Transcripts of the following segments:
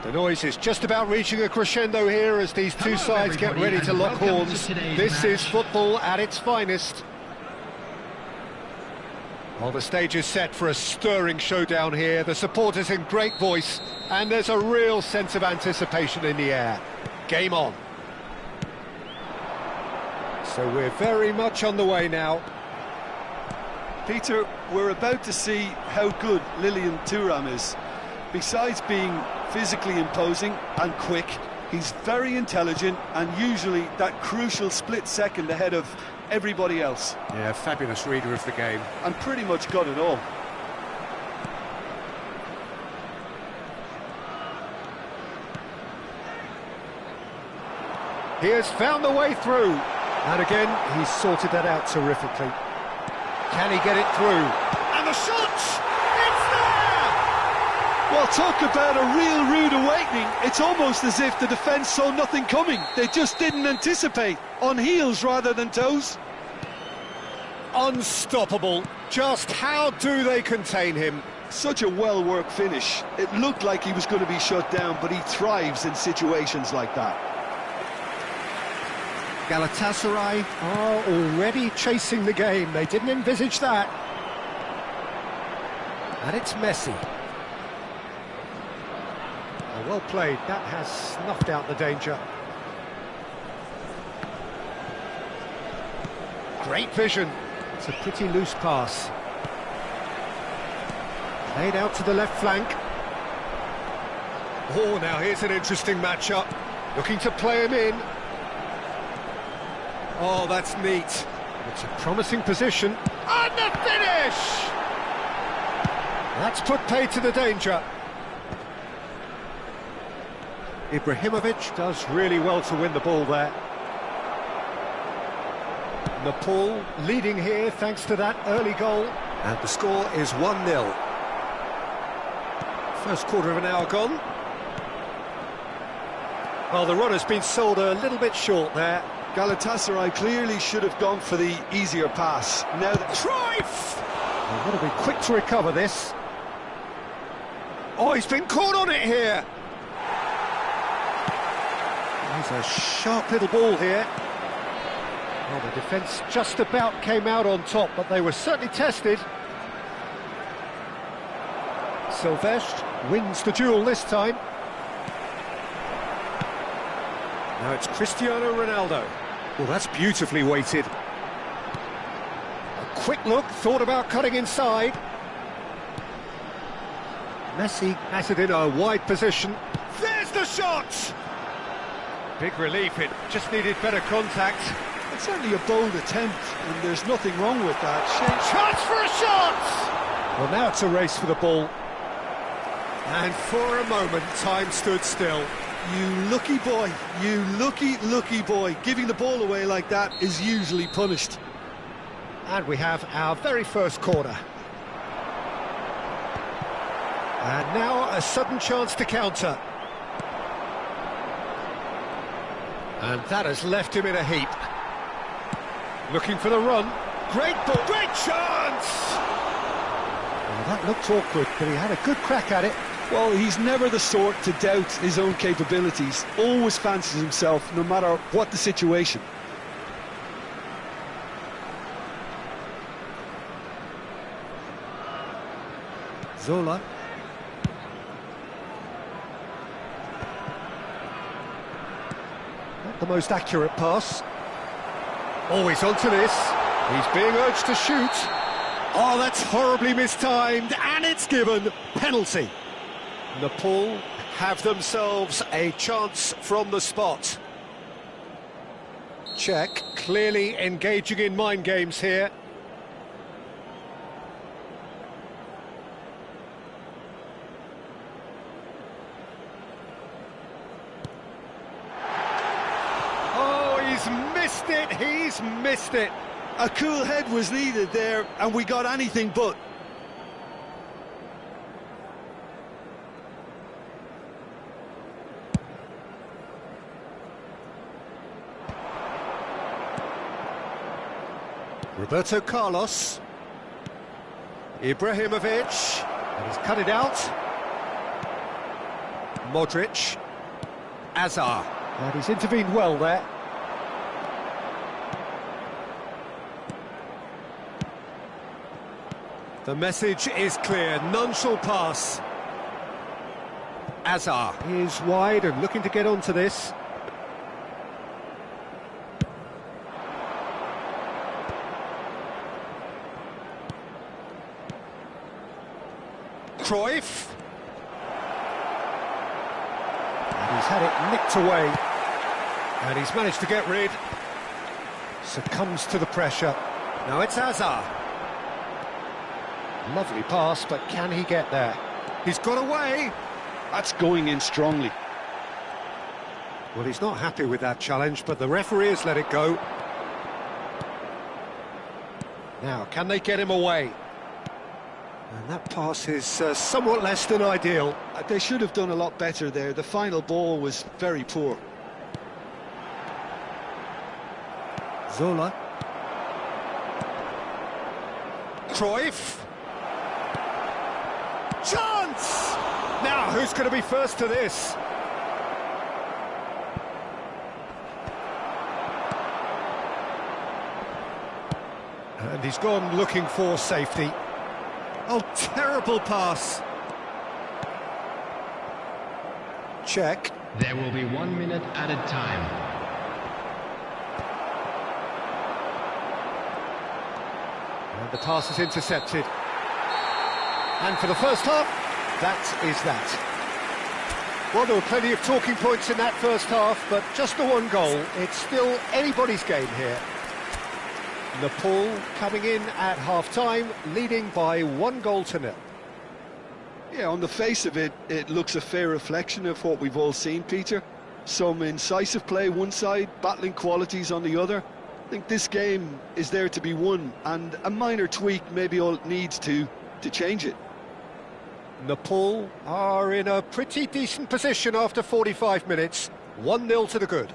The noise is just about reaching a crescendo here as these two sides get ready to lock horns. This is football at its finest. Well, the stage is set for a stirring showdown here. The supporters in great voice, and there's a real sense of anticipation in the air. Game on. So we're very much on the way now. Peter, we're about to see how good Lilian Thuram is. Besides being physically imposing and quick, he's very intelligent and usually that crucial split second ahead of everybody else. Yeah, fabulous reader of the game. And pretty much got it all. He has found the way through. And again, he's sorted that out terrifically. Can he get it through? And the shot! It's there! Well, talk about a real rude awakening. It's almost as if the defence saw nothing coming. They just didn't anticipate. On heels rather than toes. Unstoppable. Just how do they contain him? Such a well-worked finish. It looked like he was going to be shut down, but he thrives in situations like that. Galatasaray are already chasing the game. They didn't envisage that. And it's Messi. Oh, well played. That has snuffed out the danger. Great vision. It's a pretty loose pass. Played out to the left flank. Oh, now here's an interesting matchup. Looking to play him in. Oh, that's neat. It's a promising position. And the finish! That's put paid to the danger. Ibrahimovic does really well to win the ball there. Nepal leading here thanks to that early goal. And the score is 1-0. First quarter of an hour gone. Well, the run has been sold a little bit short there. Galatasaray clearly should have gone for the easier pass. Now the Cruyff! They've got to be quick to recover this. Oh, he's been caught on it here. There's a sharp little ball here. Well, the defence just about came out on top, but they were certainly tested. Silvestre wins the duel this time. Now it's Cristiano Ronaldo. Well, that's beautifully weighted. A quick look, thought about cutting inside. Messi has it in a wide position. There's the shot! Big relief, it just needed better contact. It's certainly a bold attempt, and there's nothing wrong with that. Chance for a shot! Well, now it's a race for the ball. And for a moment, time stood still. You lucky boy, you lucky boy. Giving the ball away like that is usually punished. And we have our very first corner. And now a sudden chance to counter. And that has left him in a heap. Looking for the run. Great ball, great chance! Well, that looked awkward, but he had a good crack at it. Well, he's never the sort to doubt his own capabilities. Always fancies himself, no matter what the situation. Zola. Not the most accurate pass. Always onto this. He's being urged to shoot. Oh, that's horribly mistimed, and it's given. Penalty. Nepal have themselves a chance from the spot. Czech clearly engaging in mind games here. Oh, he's missed it, he's missed it. A cool head was needed there, and we got anything but. Roberto Carlos. Ibrahimovic. And he's cut it out. Modric. Azar. And he's intervened well there. The message is clear, none shall pass. Azar is wide and looking to get onto this. Cruyff. And he's had it nicked away. And he's managed to get rid. Succumbs to the pressure. Now it's Azar. Lovely pass, but can he get there? He's got away. That's going in strongly. Well, he's not happy with that challenge, but the referee has let it go. Now, can they get him away? And that pass is somewhat less than ideal. They should have done a lot better there. The final ball was very poor. Zola. Cruyff. Chance! Now, who's going to be first to this? And he's gone looking for safety. Oh, terrible pass. Check. There will be 1 minute added time. And the pass is intercepted. And for the first half, that is that. Well, there were plenty of talking points in that first half, but just the one goal. It's still anybody's game here. Nepal coming in at half-time, leading by 1-0. Yeah, on the face of it, it looks a fair reflection of what we've all seen, Peter. Some incisive play one side, battling qualities on the other. I think this game is there to be won, and a minor tweak maybe all it needs to change it. Nepal are in a pretty decent position after 45 minutes. 1-0 to the good.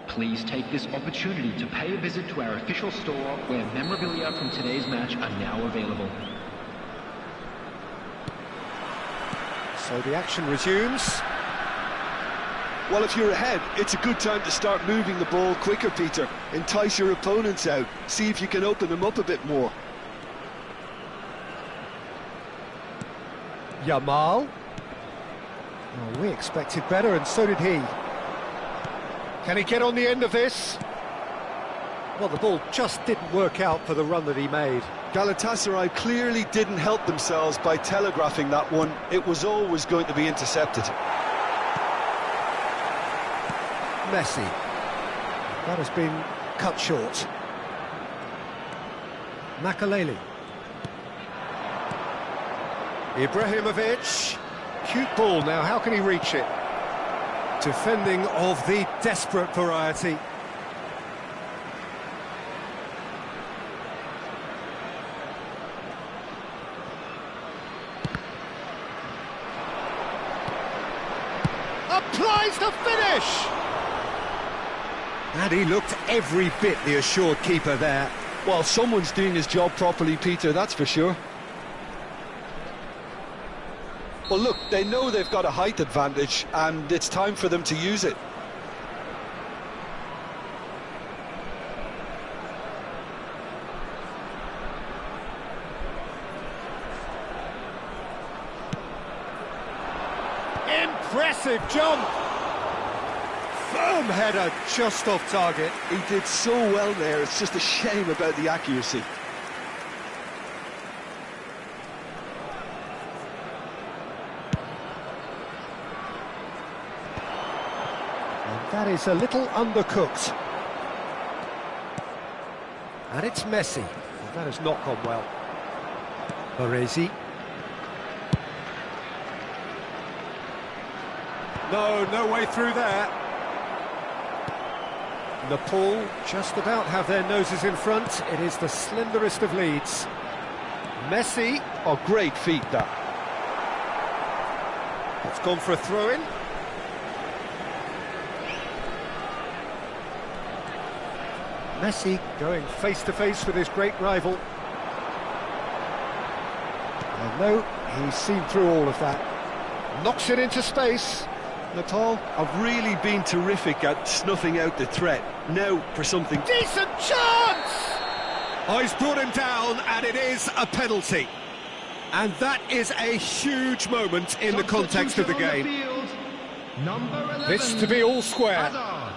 Please take this opportunity to pay a visit to our official store where memorabilia from today's match are now available. So the action resumes. Well, if you're ahead, it's a good time to start moving the ball quicker, Peter. Entice your opponents out. See if you can open them up a bit more. Yamal. Oh, we expected better, and so did he. Can he get on the end of this? Well, the ball just didn't work out for the run that he made. Galatasaray clearly didn't help themselves by telegraphing that one. It was always going to be intercepted. Messi. That has been cut short. Makaleli. Ibrahimovic. Cute ball now, how can he reach it? Defending of the desperate variety. Applies the finish! And he looked every bit the assured keeper there. Well, someone's doing his job properly, Peter, that's for sure. Well, look, they know they've got a height advantage, and it's time for them to use it. Impressive jump! Firm header, just off target. He did so well there, it's just a shame about the accuracy. That is a little undercooked. And it's Messi. Well, that has not gone well. Baresi. No way through there. Nepal just about have their noses in front. It is the slenderest of leads. Messi. Oh, great feat, that. It's gone for a throw-in. Messi going face-to-face with his great rival. And no, he's seen through all of that. Knocks it into space. Nepal have really been terrific at snuffing out the threat. Now for something... Decent chance! Oh, he's brought him down, and it is a penalty. And that is a huge moment in the context of the game. Number 11, This to be all square. Hazard.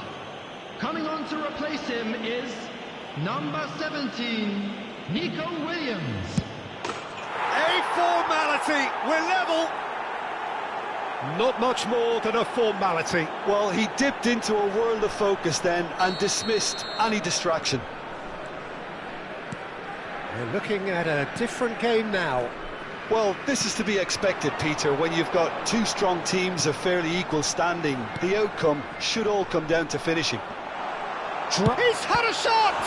Coming on to replace him is number 17, Nico Williams. A formality. We're level. Not much more than a formality. Well, he dipped into a world of focus then and dismissed any distraction. We're looking at a different game now. Well, this is to be expected, Peter. When you've got two strong teams of fairly equal standing, the outcome should all come down to finishing. He's had a shot!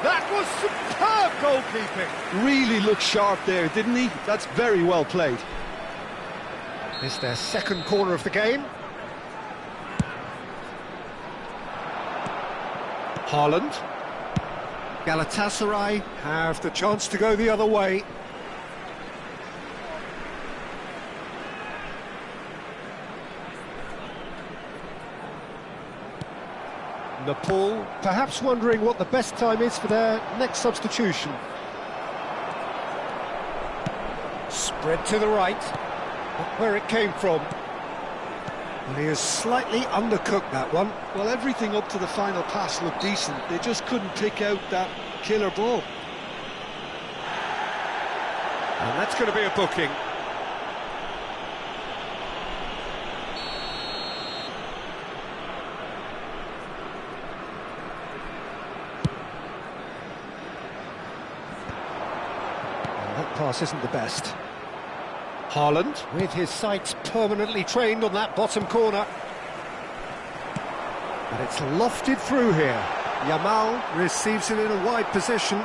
That was superb goalkeeping. Really looked sharp there, didn't he? That's very well played. It's their second corner of the game. Haaland. Galatasaray have the chance to go the other way. Nepal perhaps wondering what the best time is for their next substitution. Spread to the right. Not where it came from. And he has slightly undercooked that one. Well, everything up to the final pass looked decent. They just couldn't pick out that killer ball. And that's going to be a booking. And that pass isn't the best. Haaland, with his sights permanently trained on that bottom corner. But it's lofted through here. Yamal receives it in a wide position.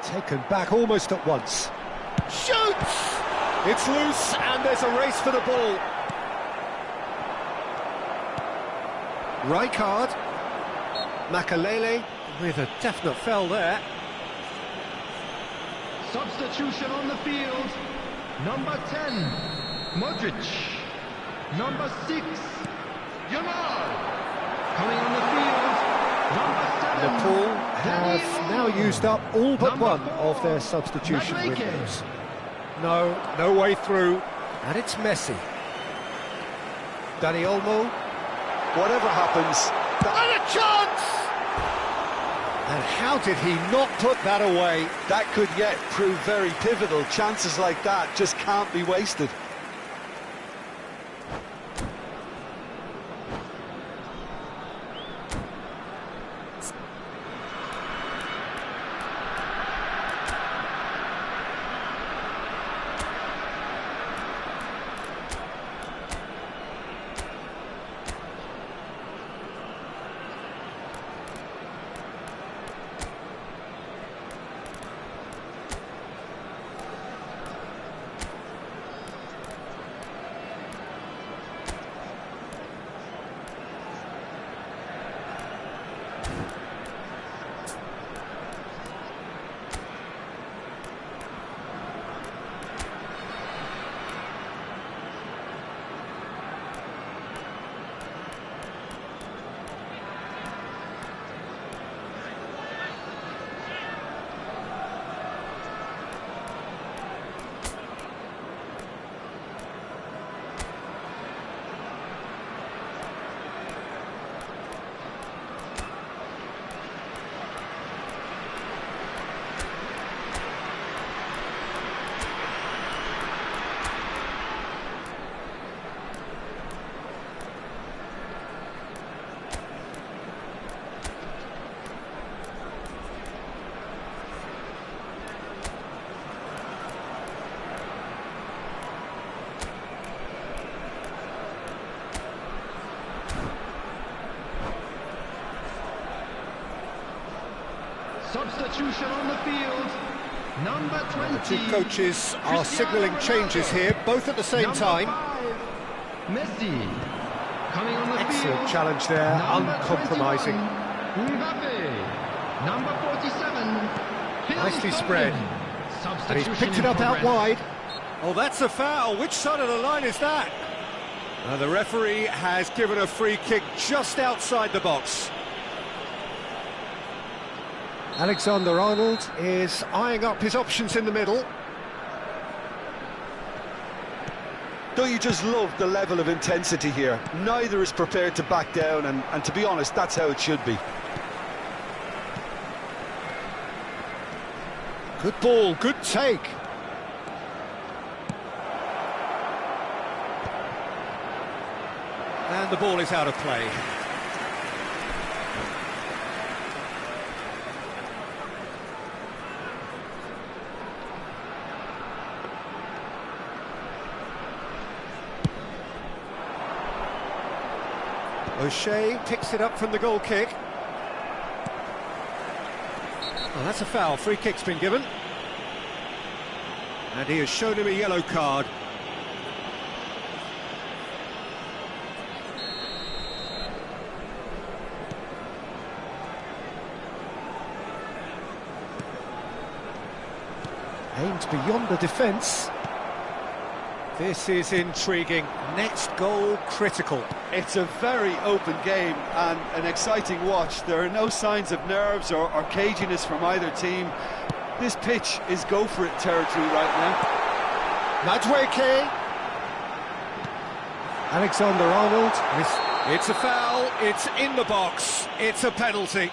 Taken back almost at once. Shoots! It's loose, and there's a race for the ball. Rijkaard. Makalele with a definite foul there. Substitution on the field. Number 10, Modric. Number 6, Yamal. Coming on the field, number 7, Nepal have now used up all but Number one 4, of their substitution Madueke. windows. No way through, and it's Messi. Dani Olmo. Whatever happens... And a chance! And how did he not put that away? That could yet prove very pivotal. Chances like that just can't be wasted. Substitution on the field. Number 20. The two coaches are signalling changes here, both at the same Number time. 5, Messi. Coming on the Excellent field. challenge there, Number uncompromising. 21, Mbappe. Number 47. Phil Nicely Foden. spread. And he's Substitution picked it in up out progress. wide. Oh, that's a foul. Which side of the line is that? The referee has given a free kick just outside the box. Alexander-Arnold is eyeing up his options in the middle. Don't you just love the level of intensity here? Neither is prepared to back down, and to be honest, that's how it should be. Good ball, good take. And the ball is out of play. O'Shea picks it up from the goal kick. Oh, that's a foul. Free kick's been given. And he has shown him a yellow card. Aimed beyond the defence. This is intriguing. Next goal critical. It's a very open game and an exciting watch. There are no signs of nerves or caginess from either team. This pitch is go-for-it territory right now. Madweke. Alexander-Arnold. It's a foul, it's in the box, it's a penalty.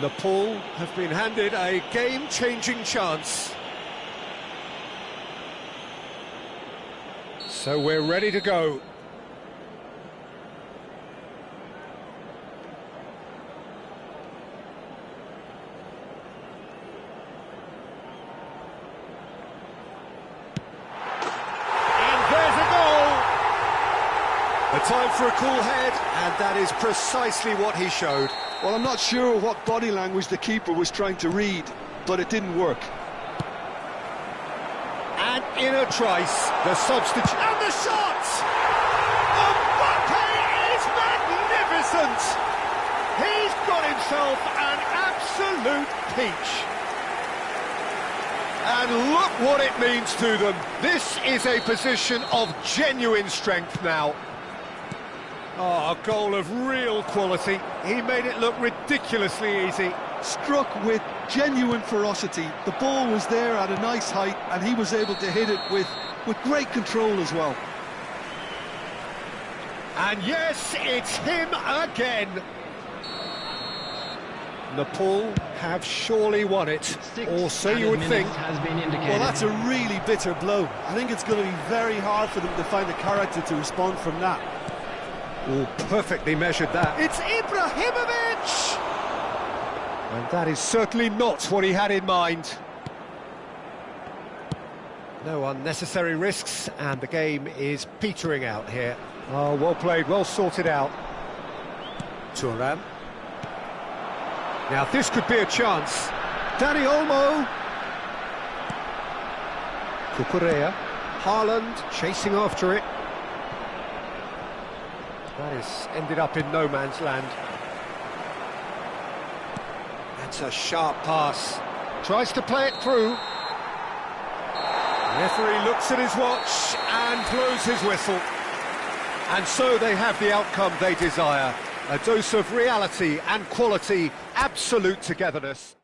Nepal have been handed a game-changing chance. So we're ready to go. A time for a cool head, and that is precisely what he showed. Well, I'm not sure what body language the keeper was trying to read, but it didn't work. And in a trice, the substitute... And the shot! Mbappe is magnificent! He's got himself an absolute peach. And look what it means to them. This is a position of genuine strength now. Oh, a goal of real quality. He made it look ridiculously easy. Struck with genuine ferocity. The ball was there at a nice height, and he was able to hit it with great control as well. And yes, it's him again. Nepal have surely won it, or so you would think. Well, that's a really bitter blow. I think it's going to be very hard for them to find the character to respond from that. Oh, perfectly measured that. It's Ibrahimovic! And that is certainly not what he had in mind. No unnecessary risks, and the game is petering out here. Oh, well played, well sorted out. Thuram. Now this could be a chance. Dani Olmo. Cucurella. Haaland chasing after it. That has ended up in no man's land. That's a sharp pass. Tries to play it through. The referee looks at his watch and blows his whistle. And so they have the outcome they desire. A dose of reality and quality, absolute togetherness.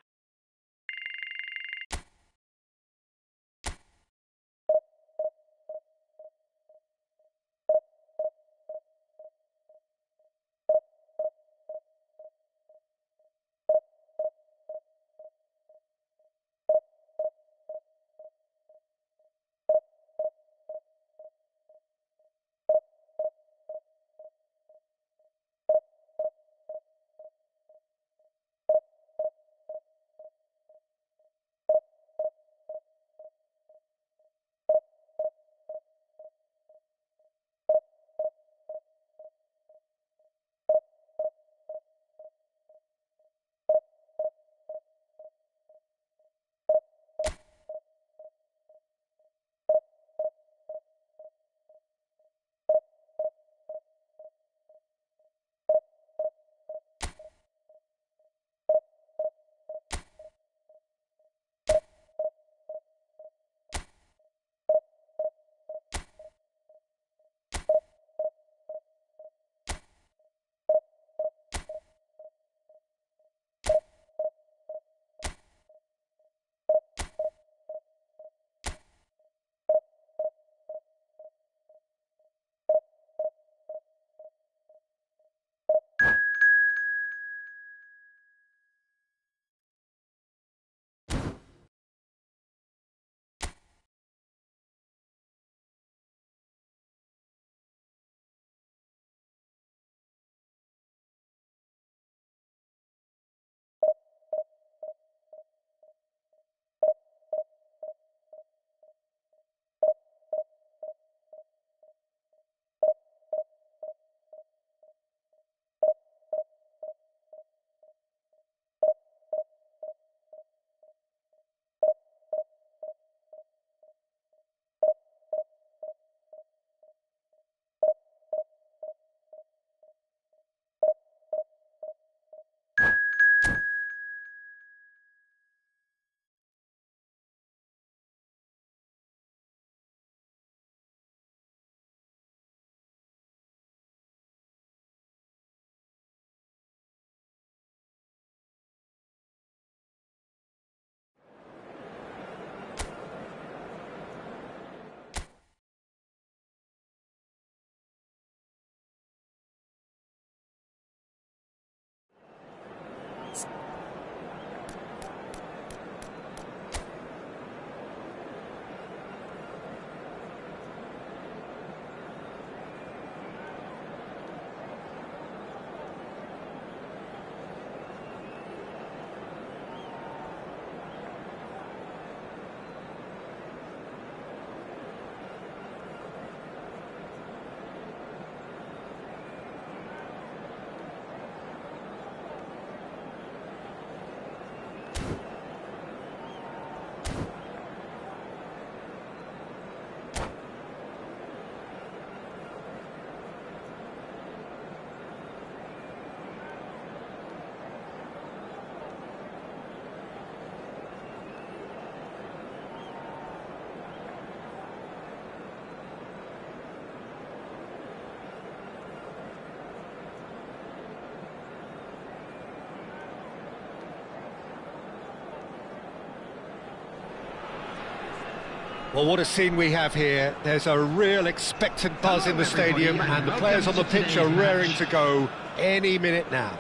Well, what a scene we have here. There's a real expectant buzz in the stadium, and the players on the pitch are raring to go any minute now.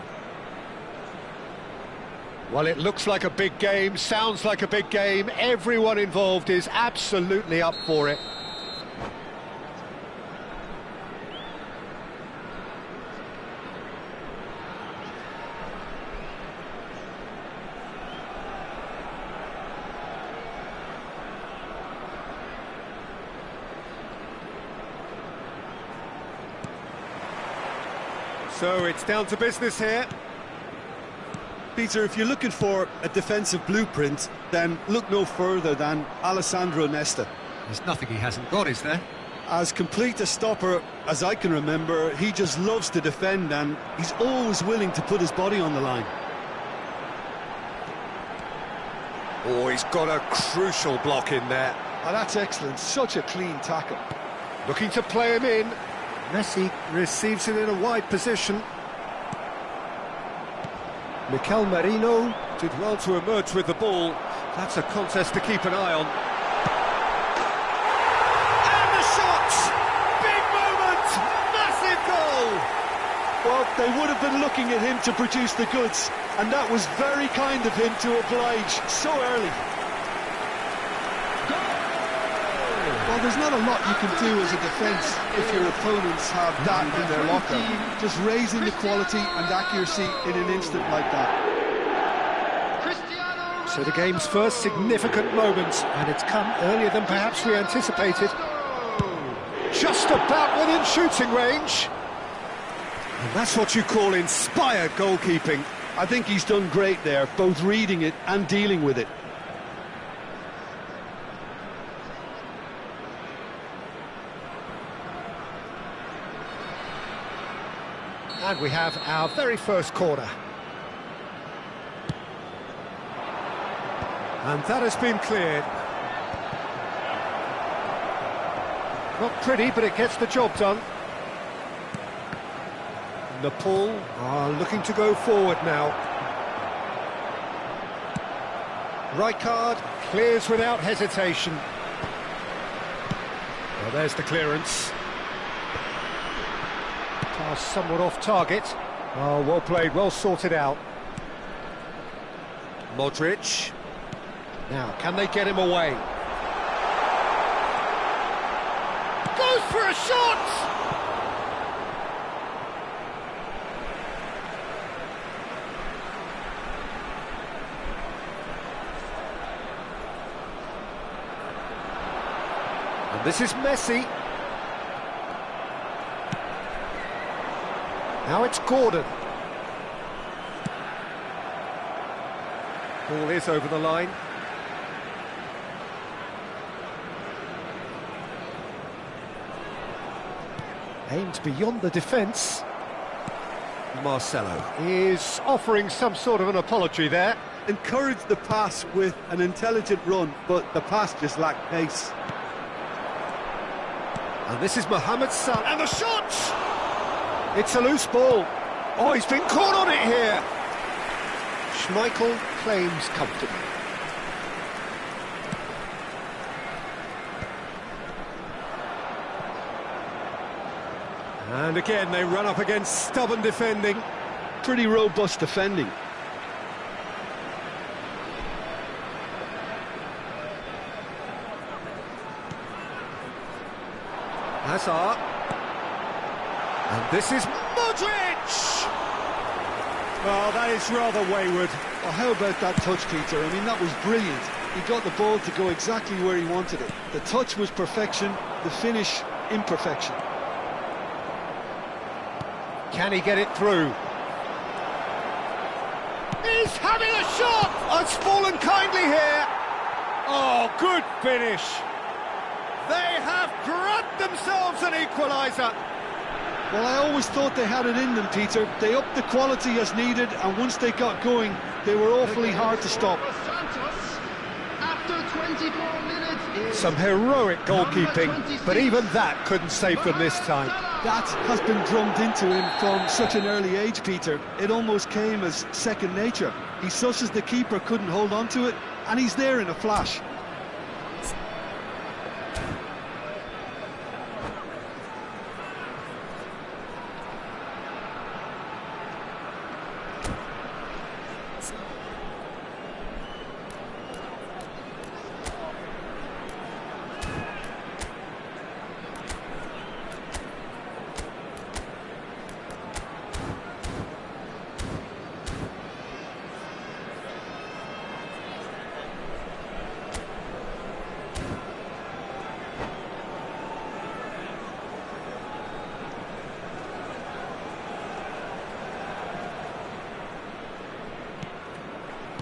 Well, it looks like a big game, sounds like a big game. Everyone involved is absolutely up for it. So it's down to business here. Peter, if you're looking for a defensive blueprint, then look no further than Alessandro Nesta. There's nothing he hasn't got, is there? As complete a stopper as I can remember, he just loves to defend and he's always willing to put his body on the line. Oh, he's got a crucial block in there. Oh, that's excellent, such a clean tackle. Looking to play him in. Messi receives it in a wide position. Mikel Merino did well to emerge with the ball. That's a contest to keep an eye on. And the shot! Big moment! Massive goal! Well, they would have been looking at him to produce the goods, and that was very kind of him to oblige so early. Well, there's not a lot you can do as a defence if your opponents have that in their locker. Just raising the quality and accuracy in an instant like that. So the game's first significant moment, and it's come earlier than perhaps we anticipated. Just about within shooting range. And that's what you call inspired goalkeeping. I think he's done great there, both reading it and dealing with it. And we have our very first corner. And that has been cleared. Not pretty, but it gets the job done. Nepal are looking to go forward now. Rijkaard clears without hesitation. Well, there's the clearance. Pass somewhat off target. Oh, well played, well sorted out. Modric. Now, can they get him away? Goes for a shot! And this is Messi. Now it's Gordon. Ball is over the line. Aimed beyond the defence. Marcelo is offering some sort of an apology there. Encouraged the pass with an intelligent run, but the pass just lacked pace. And this is Mohamed Salah. And the shot! It's a loose ball. Oh, he's been caught on it here. Schmeichel claims comfortably. And again, they run up against stubborn defending. Pretty robust defending. Hazard. And this is Modric! Well, that is rather wayward. Well, how about that touch, Peter? I mean, that was brilliant. He got the ball to go exactly where he wanted it. The touch was perfection, the finish, imperfection. Can he get it through? He's having a shot! Oh, it's fallen kindly here. Oh, good finish. They have grabbed themselves an equaliser. Well, I always thought they had it in them, Peter. They upped the quality as needed, and once they got going, they were awfully hard to stop. After 24 minutes, some heroic goalkeeping, but even that couldn't save them this time. That has been drummed into him from such an early age, Peter. It almost came as second nature. He susses the keeper couldn't hold on to it, and he's there in a flash.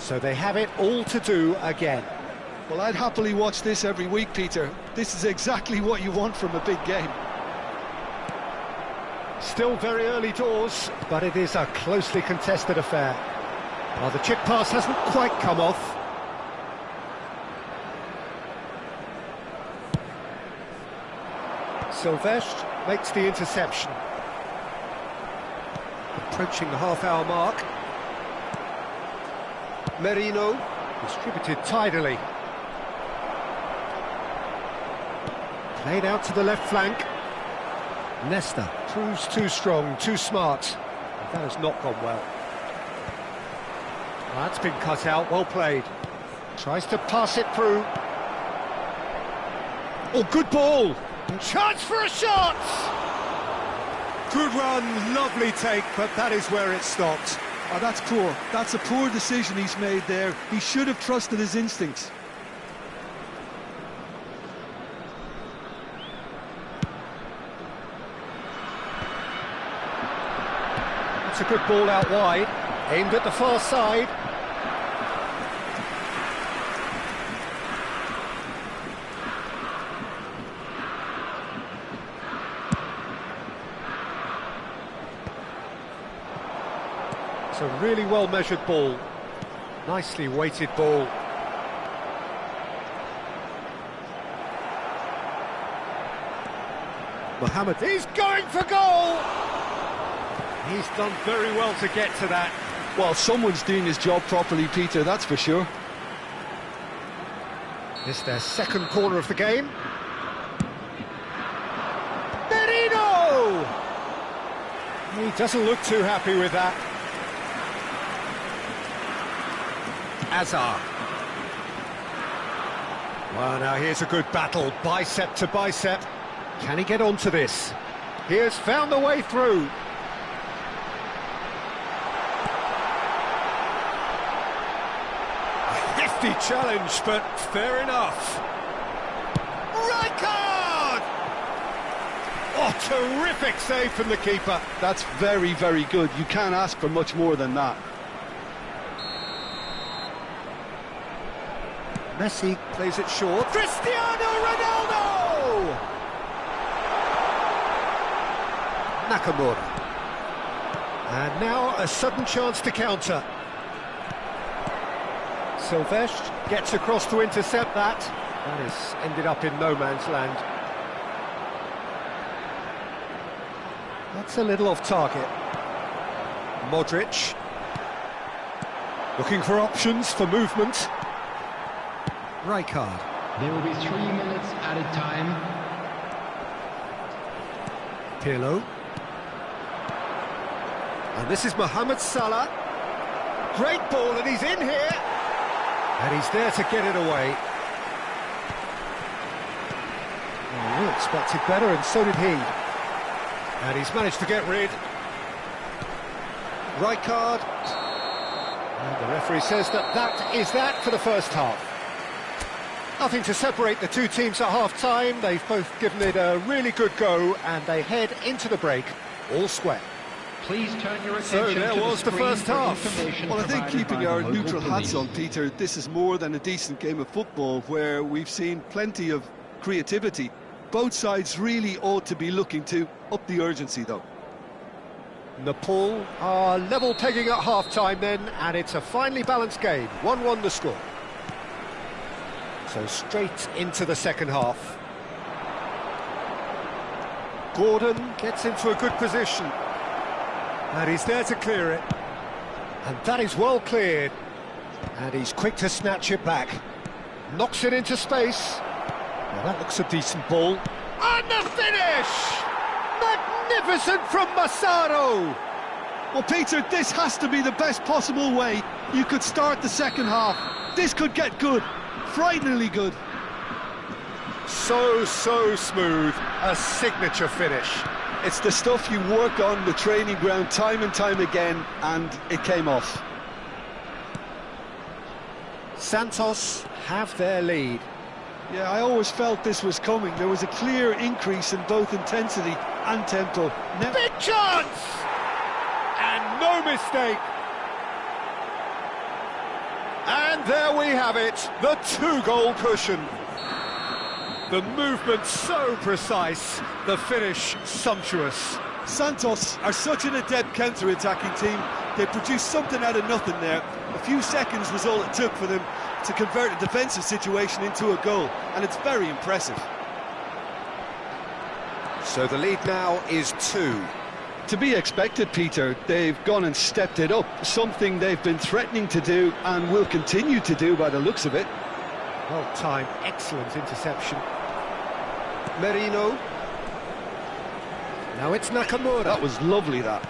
So they have it all to do again. Well, I'd happily watch this every week, Peter. This is exactly what you want from a big game. Still very early doors, but it is a closely contested affair. Well, the chip pass hasn't quite come off. Silvestre makes the interception. Approaching the half-hour mark. Merino distributed tidily. Played out to the left flank. Nesta proves too strong, too smart. That has not gone well. That's been cut out, well played. Tries to pass it through. Oh, good ball! Chance for a shot! Good run, lovely take, but that is where it stopped. Oh, that's poor. That's a poor decision he's made there. He should have trusted his instincts. It's a good ball out wide, aimed at the far side. It's a really well-measured ball. Nicely weighted ball. Mohamed, he's going for goal! He's done very well to get to that. Well, someone's doing his job properly, Peter, that's for sure. This is their second corner of the game. Merino! He doesn't look too happy with that. Azar. Well, now here's a good battle, bicep to bicep. Can he get onto this? He has found the way through. Hefty challenge, but fair enough. Rijkaard! Oh, terrific save from the keeper. That's very, very good. You can't ask for much more than that. Messi plays it short. Cristiano Ronaldo! Nakamura. And now a sudden chance to counter. Silvestre gets across to intercept that. That has ended up in no man's land. That's a little off target. Modric. Looking for options for movement. Rijkaard. There will be 3 minutes added time. Pirlo. And this is Mohamed Salah. Great ball, and he's in here. And he's there to get it away. Oh, we expected better, and so did he. And he's managed to get rid. Rijkaard. And the referee says that is that for the first half. Nothing to separate the two teams at half-time. They've both given it a really good go, and they head into the break all square. Please turn your attention So there to was the first half. Well, I think keeping our neutral hats on, Peter, this is more than a decent game of football where we've seen plenty of creativity. Both sides really ought to be looking to up the urgency, though. Nepal are level pegging at half-time then, and it's a finely balanced game. 1-1 the score. So straight into the second half. Gordon gets into a good position. And he's there to clear it. And that is well cleared. And he's quick to snatch it back. Knocks it into space. Well, that looks a decent ball. And the finish! Magnificent from Massaro! Well, Peter, this has to be the best possible way you could start the second half. This could get good. Frighteningly good. So smooth. A signature finish. It's the stuff you work on the training ground time and time again, and it came off. Santos have their lead. Yeah, I always felt this was coming. There was a clear increase in both intensity and tempo. Big chance! And no mistake. And there we have it, the two-goal cushion. The movement so precise, the finish sumptuous. Santos are such an adept counter-attacking team. They produced something out of nothing there. A few seconds was all it took for them to convert a defensive situation into a goal, and it's very impressive. So the lead now is 2. To be expected, Peter. They've gone and stepped it up, something they've been threatening to do and will continue to do by the looks of it. Well timed, excellent interception. Merino. Now it's Nakamura. That was lovely, that.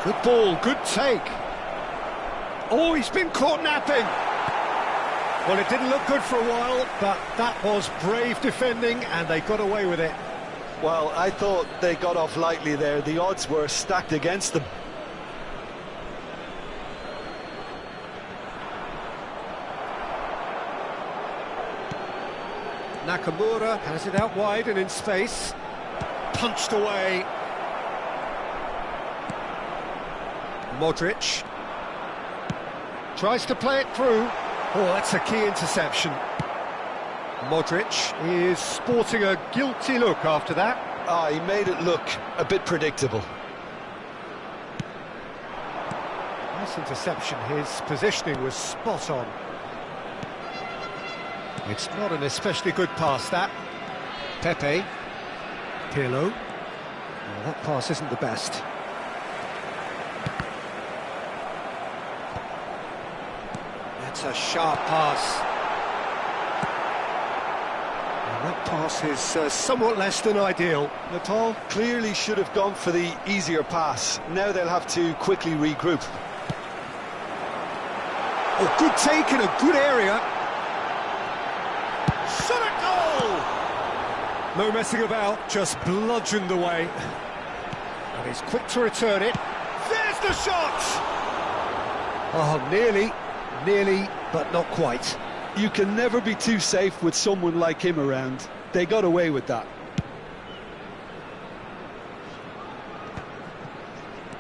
Good ball, good take. Oh, he's been caught napping. Well, it didn't look good for a while, but that was brave defending and they got away with it. Well, I thought they got off lightly there. The odds were stacked against them. Nakamura has it out wide and in space. Punched away. Modric. Tries to play it through. Oh, that's a key interception. Modric is sporting a guilty look after that. He made it look a bit predictable. Nice interception, his positioning was spot on. It's not an especially good pass, that. Pepe. Pirlo. Well, that pass isn't the best. That's a sharp pass. That pass is somewhat less than ideal. Natal clearly should have gone for the easier pass. Now they'll have to quickly regroup. Oh, good take in a good area. Shot at goal! No messing about, just bludgeoned away. And he's quick to return it. There's the shot! Oh, nearly, but not quite. You can never be too safe with someone like him around. They got away with that.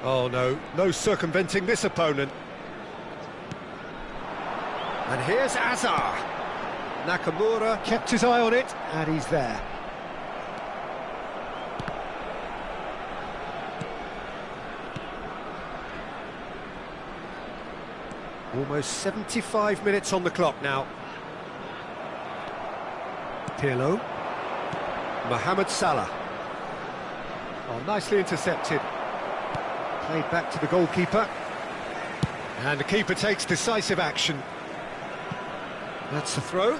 Oh no circumventing this opponent. And here's Azar. Nakamura kept his eye on it, and he's there. Almost 75 minutes on the clock now. Pirlo. Mohamed Salah. Oh, nicely intercepted. Played back to the goalkeeper. And the keeper takes decisive action. That's the throw.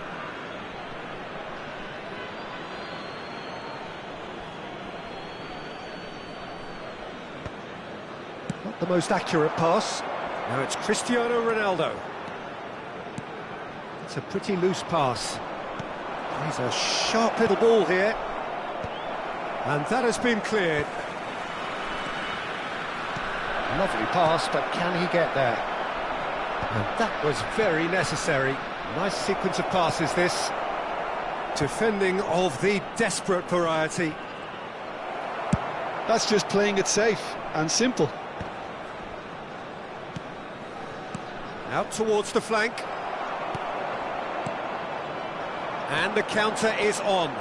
Not the most accurate pass. Now it's Cristiano Ronaldo. It's a pretty loose pass. He's a sharp little ball here. And that has been cleared. Lovely pass, but can he get there? And that was very necessary. Nice sequence of passes, this. Defending of the desperate variety. That's just playing it safe and simple. Out towards the flank. And the counter is on.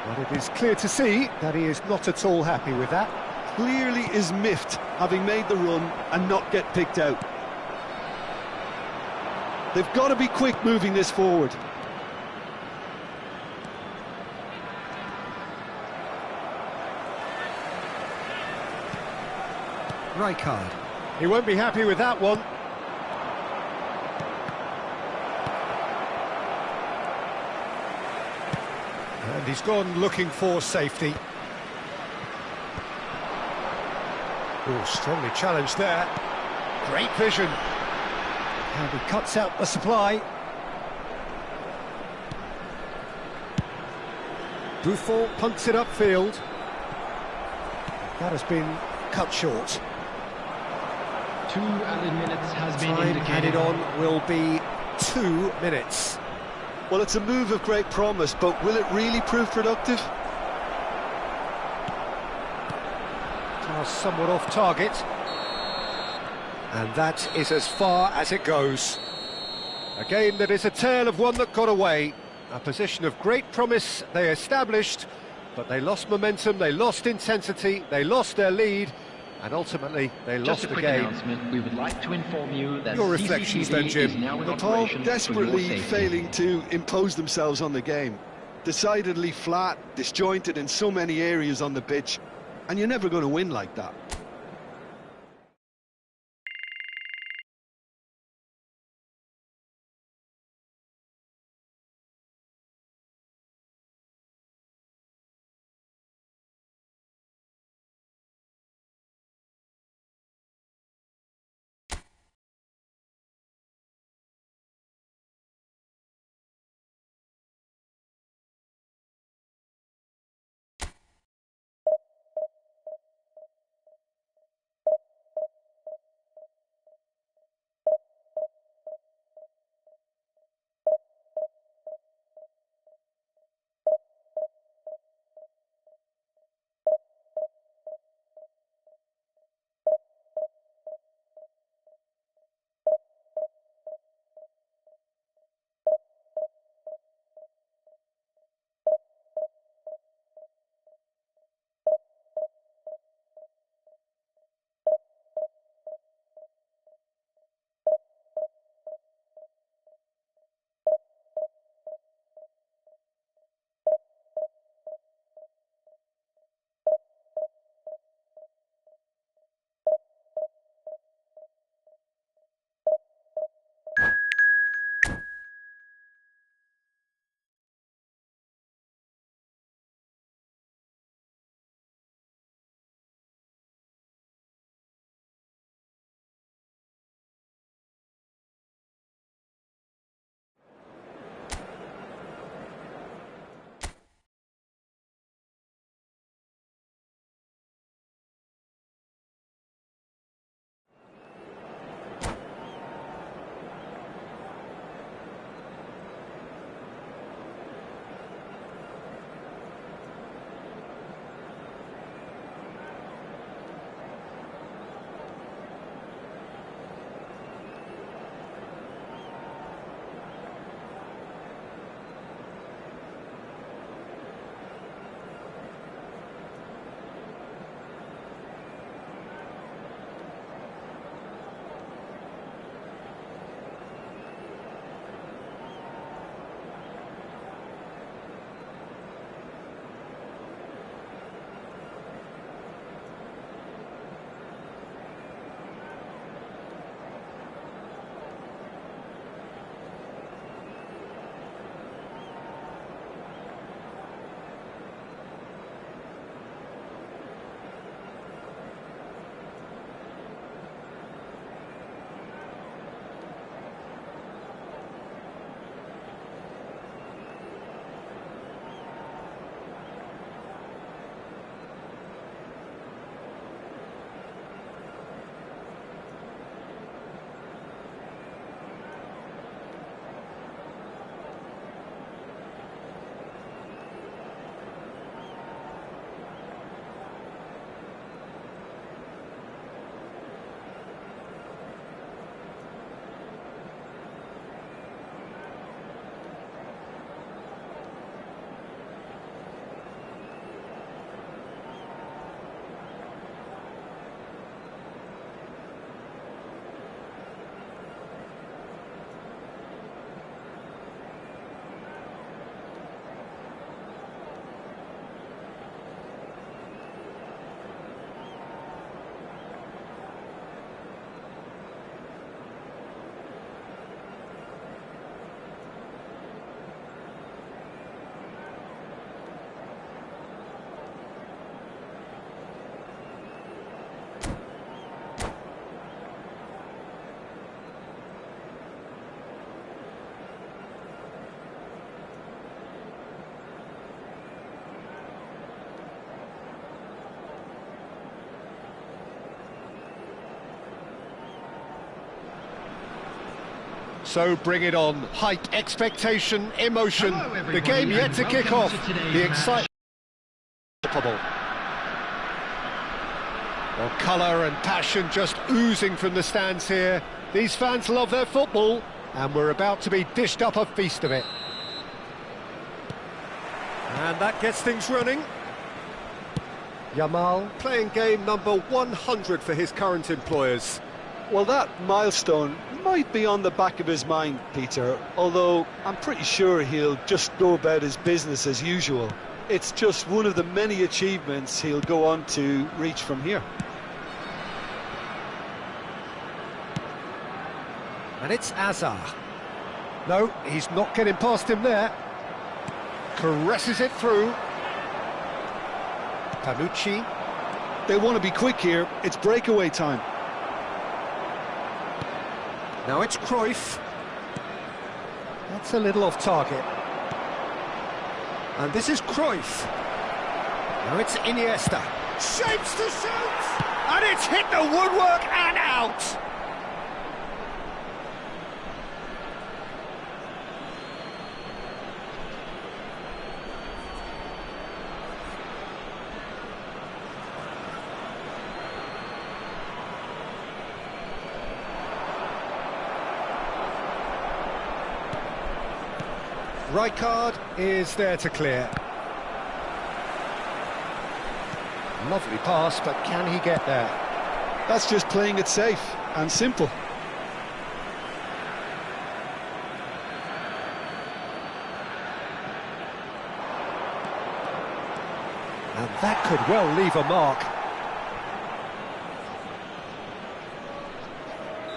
But it is clear to see that he is not at all happy with that. Clearly is miffed, having made the run and not get picked out. They've got to be quick moving this forward. Rijkaard. He won't be happy with that one. And he's gone looking for safety. Oh, strongly challenged there. Great vision. And he cuts out the supply. Buffon punts it upfield. That has been cut short. 2 added minutes has been Time indicated. added on will be 2 minutes. Well, it's a move of great promise, but will it really prove productive? Somewhat off target. And that is as far as it goes. A game that is a tale of one that got away. A position of great promise they established, but they lost momentum, they lost intensity, they lost their lead, and ultimately they lost the game. Announcement. We would like to inform you that Your reflections then, Jim. is now in Nepal operation for your desperately safety. failing to impose themselves on the game. Decidedly flat, disjointed in so many areas on the pitch, and you're never going to win like that. So bring it on. Hype, expectation, emotion. Hello, The game yet to kick off. today's The match. excitement. Well, colour and passion just oozing from the stands here. These fans love their football, and we're about to be dished up a feast of it. And that gets things running. Yamal playing game number 100 for his current employers. Well, that milestone might be on the back of his mind, Peter, although I'm pretty sure he'll just go about his business as usual. It's just one of the many achievements he'll go on to reach from here. And it's Azar. No, he's not getting past him there. Caresses it through. Panucci. They want to be quick here, it's breakaway time. Now it's Cruyff. That's a little off target. And this is Cruyff. Now it's Iniesta. Shapes to shoot! And it's hit the woodwork and out! Rijkaard is there to clear. Lovely pass, but can he get there? That's just playing it safe and simple. And that could well leave a mark.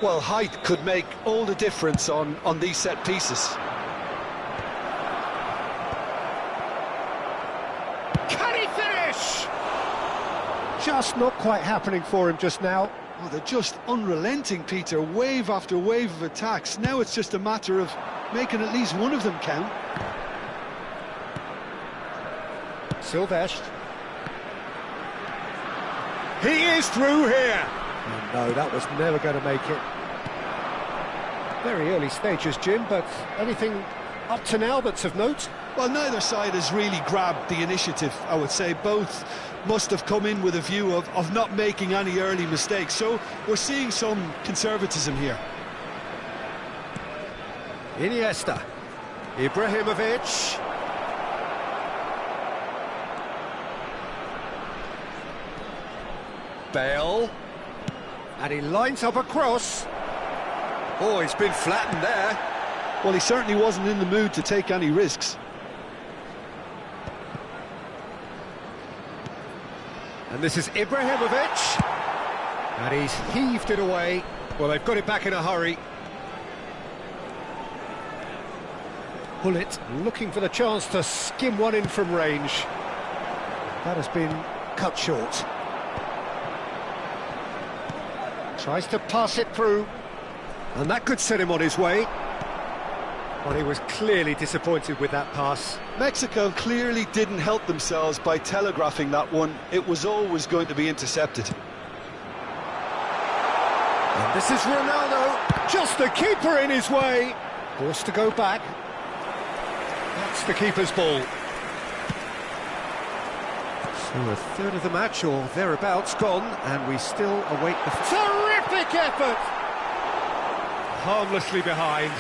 Well, height could make all the difference on these set pieces. Just not quite happening for him just now. Oh, they're just unrelenting, Peter. Wave after wave of attacks. Now it's just a matter of making at least one of them count. Silvestre. He is through here. Oh, no, that was never going to make it. Very early stages, Jim, but anything up to now that's of note? Well, neither side has really grabbed the initiative, I would say. Both must have come in with a view of not making any early mistakes. So we're seeing some conservatism here. Iniesta. Ibrahimovic. Bale. And he lines up a cross. Oh, he's been flattened there. Well, he certainly wasn't in the mood to take any risks. And this is Ibrahimovic. And he's heaved it away. Well, they've got it back in a hurry. Bullet looking for the chance to skim one in from range. That has been cut short. Tries to pass it through. And that could set him on his way. Well, he was clearly disappointed with that pass. Mexico clearly didn't help themselves by telegraphing that one. It was always going to be intercepted. And this is Ronaldo, just the keeper in his way. Forced to go back. That's the keeper's ball. So a third of the match, or thereabouts, gone, and we still await the... Terrific effort! Harmlessly behind.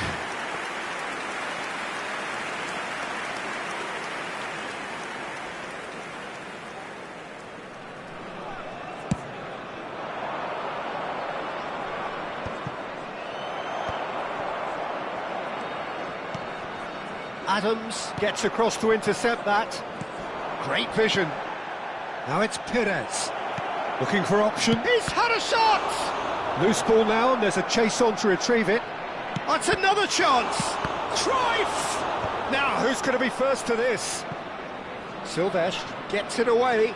Adams gets across to intercept that. Great vision. Now it's Perez. Looking for option. He's had a shot! Loose ball now, and there's a chase on to retrieve it. That's another chance! Cruyff! Now, who's going to be first to this? Silvestre gets it away.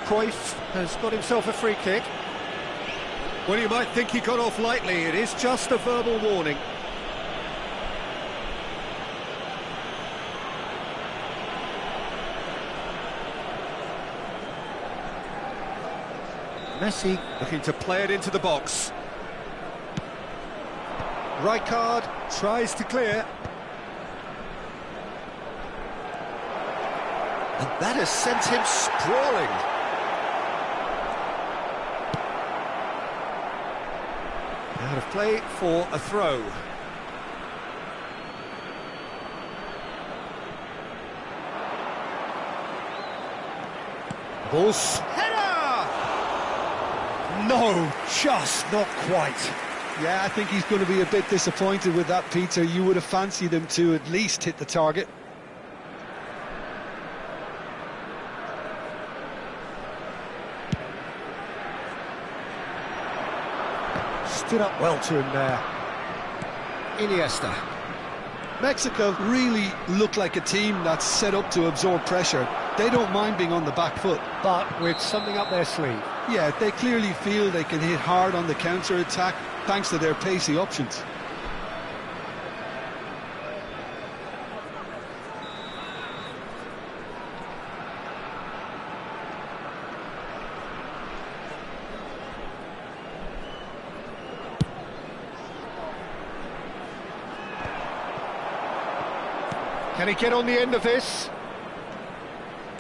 Cruyff has got himself a free kick. Well, you might think he got off lightly. It is just a verbal warning. Messi looking to play it into the box. Rijkaard tries to clear. And that has sent him sprawling. Out of play for a throw. Ball's header! No, just not quite. Yeah, I think he's going to be a bit disappointed with that, Peter. You would have fancied him to at least hit the target. Stood up well to him there. Iniesta. Mexico really look like a team that's set up to absorb pressure. They don't mind being on the back foot. But with something up their sleeve. Yeah, they clearly feel they can hit hard on the counter-attack thanks to their pacey options. Can he get on the end of this?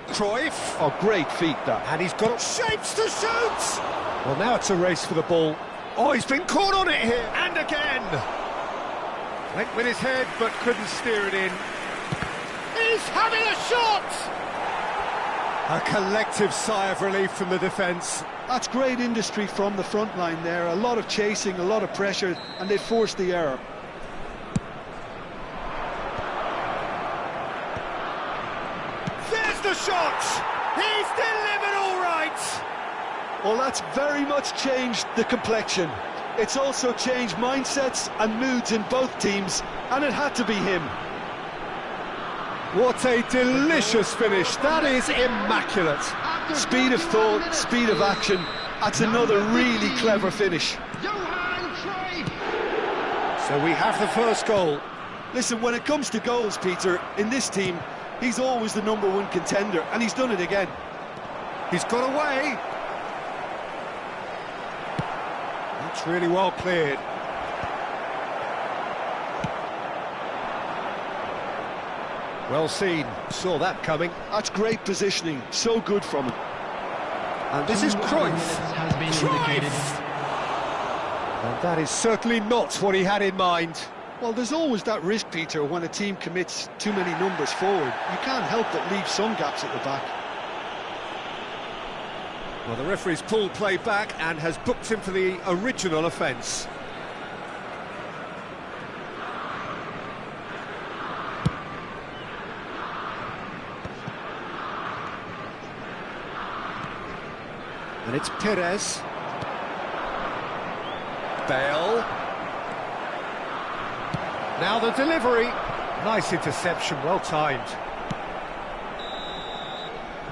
Cruyff. Oh, great feat, that. And he's got shapes to shoot! Well, now it's a race for the ball. Oh, he's been caught on it here. And again. Went with his head, but couldn't steer it in. He's having a shot! A collective sigh of relief from the defence. That's great industry from the front line there. A lot of chasing, a lot of pressure, and they forced the error. There's the shot! He's delivered all right! Well, that's very much changed the complexion. It's also changed mindsets and moods in both teams, and it had to be him. What a delicious finish. That is immaculate. Speed of thought, speed of action. That's another really clever finish. So we have the first goal. Listen, when it comes to goals, Peter, in this team, he's always the #1 contender, and he's done it again. He's got away. That's really well cleared. Well seen, saw that coming. That's great positioning, so good from him. And this is Cruyff. Cruyff! And that is certainly not what he had in mind. Well, there's always that risk, Peter, when a team commits too many numbers forward. You can't help but leave some gaps at the back. Well, the referee's pulled play back and has booked him for the original offence. And it's Perez. Bale. Now the delivery. Nice interception, well timed.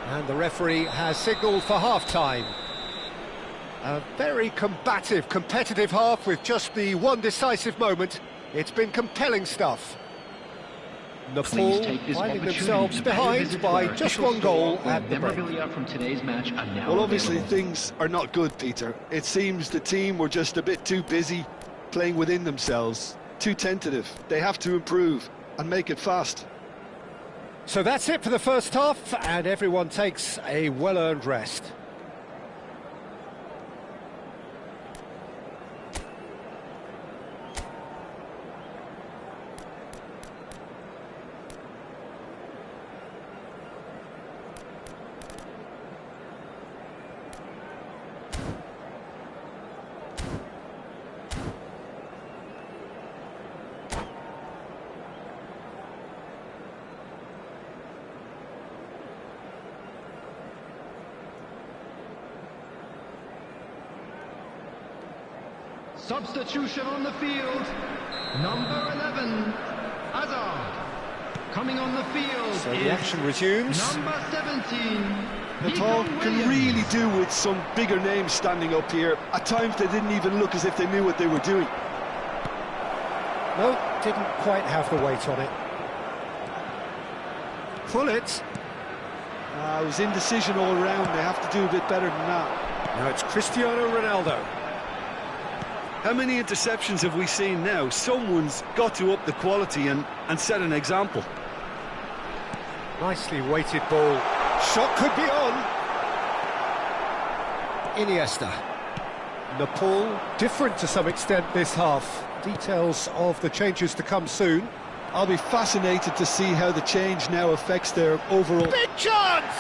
And the referee has signalled for half-time. A very combative, competitive half with just the one decisive moment. It's been compelling stuff. Nepal finding themselves behind by just one goal at the break. From today's match are now well, obviously available. things are not good, Peter. It seems the team were just a bit too busy playing within themselves, too tentative. They have to improve and make it fast. So that's it for the first half, and everyone takes a well-earned rest. Substitution on the field. Number 11, Hazard. Coming on the field So is the action resumes. number 17, Nepal Nico can Williams. really do with some bigger names standing up here. At times they didn't even look as if they knew what they were doing. No, didn't quite have the weight on it. Pull it. It was indecision all around. They have to do a bit better than that. Now it's Cristiano Ronaldo. How many interceptions have we seen now? Someone's got to up the quality and set an example. Nicely weighted ball. Shot could be on. Iniesta. Nepal, different to some extent this half. Details of the changes to come soon. I'll be fascinated to see how the change now affects their overall... Big chance!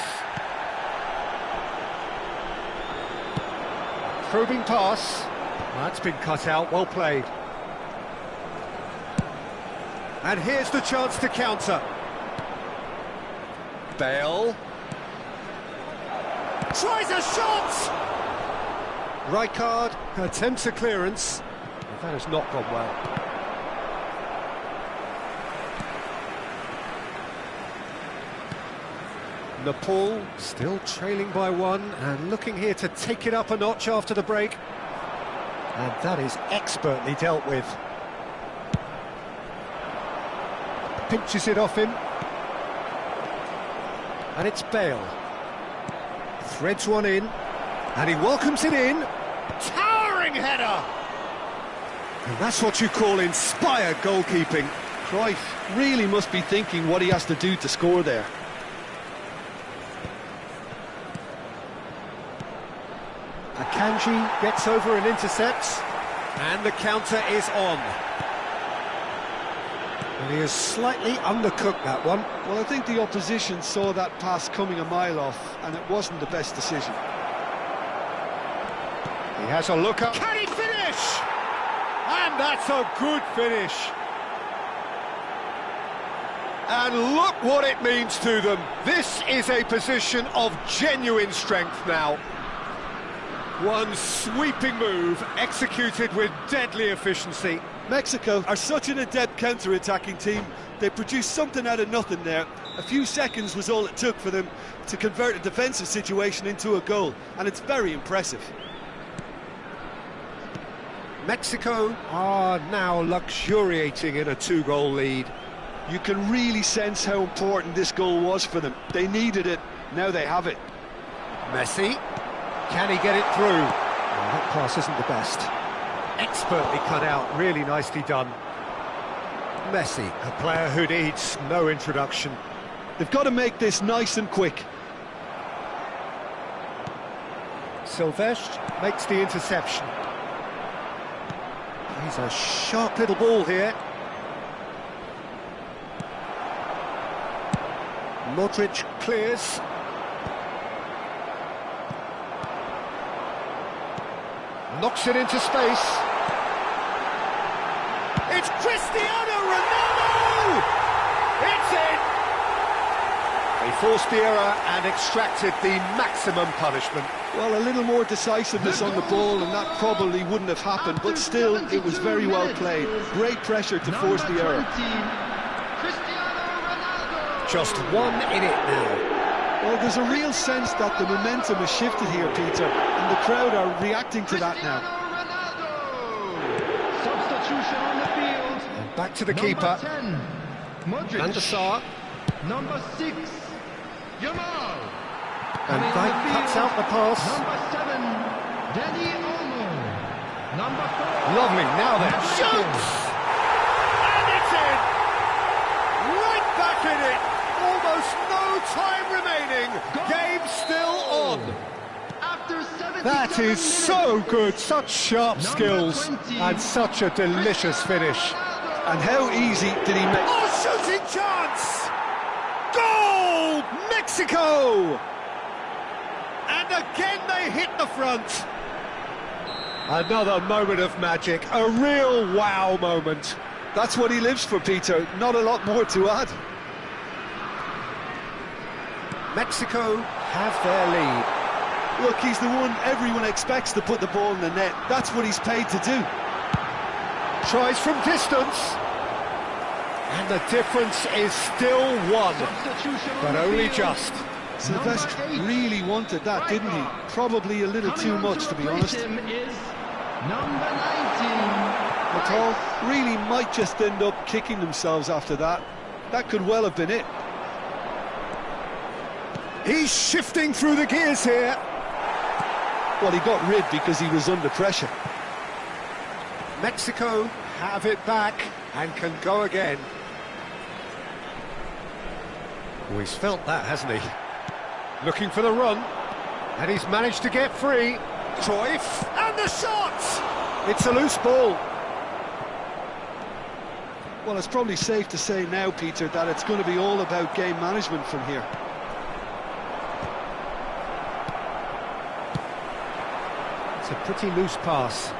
Probing pass. That's been cut out, well played. And here's the chance to counter. Bale. Tries a shot! Rijkaard attempts a clearance. But that has not gone well. Nepal still trailing by one and looking here to take it up a notch after the break. And that is expertly dealt with. Pinches it off him. And it's Bale. Threads one in. And he welcomes it in. Towering header! And that's what you call inspired goalkeeping. Cruyff really must be thinking what he has to do to score there. Akanji gets over and intercepts, and the counter is on. And he has slightly undercooked that one. Well, I think the opposition saw that pass coming a mile off, and it wasn't the best decision. He has a look up. Can he finish? And that's a good finish. And look what it means to them. This is a position of genuine strength now. One sweeping move, executed with deadly efficiency. Mexico are such an adept counter-attacking team. They produced something out of nothing there. A few seconds was all it took for them to convert a defensive situation into a goal, and it's very impressive. Mexico are now luxuriating in a two-goal lead. You can really sense how important this goal was for them. They needed it, now they have it. Messi, can he get it through? Well, that pass isn't the best. Expertly cut out, really nicely done. Messi, a player who needs no introduction. They've got to make this nice and quick. Silvestre makes the interception. He's a sharp little ball here. Modric clears. Knocks it into space. It's Cristiano Ronaldo! It's in! He forced the error and extracted the maximum punishment. Well, a little more decisiveness on the ball and that probably wouldn't have happened, but still, it was very well played. Great pressure to force the error. Just one in it now. Well, there's a real sense that the momentum has shifted here, Peter, and the crowd are reacting to that now. Substitution on the field. And back to the keeper. 10, Modric. Van der Sar. Number 6, Yamal. And Dijk cuts out the pass. Number 7, Dani Olmo. Number 4. Lovely, now then. Shoots! And it's in! Right back in it! Almost no time remaining. Game still on. After 77 That is so good. Such sharp skills 20, and such a delicious finish. And how easy did he make... Oh, shooting chance! Goal! Mexico! And again they hit the front. Another moment of magic. A real wow moment. That's what he lives for, Peter. Not a lot more to add. Mexico have their lead. Look, he's the one everyone expects to put the ball in the net. That's what he's paid to do. Tries from distance. And the difference is still one. But only just. Silvestre really wanted that, didn't he? Probably a little too much, to be honest. Number 19. Nepal really might just end up kicking themselves after that. That could well have been it. He's shifting through the gears here. Well, he got rid because he was under pressure. Mexico have it back and can go again. Well, he's felt that, hasn't he? Looking for the run, and he's managed to get free. Cruyff, and the shot! It's a loose ball. Well, it's probably safe to say now, Peter, that it's going to be all about game management from here. It's a pretty loose pass.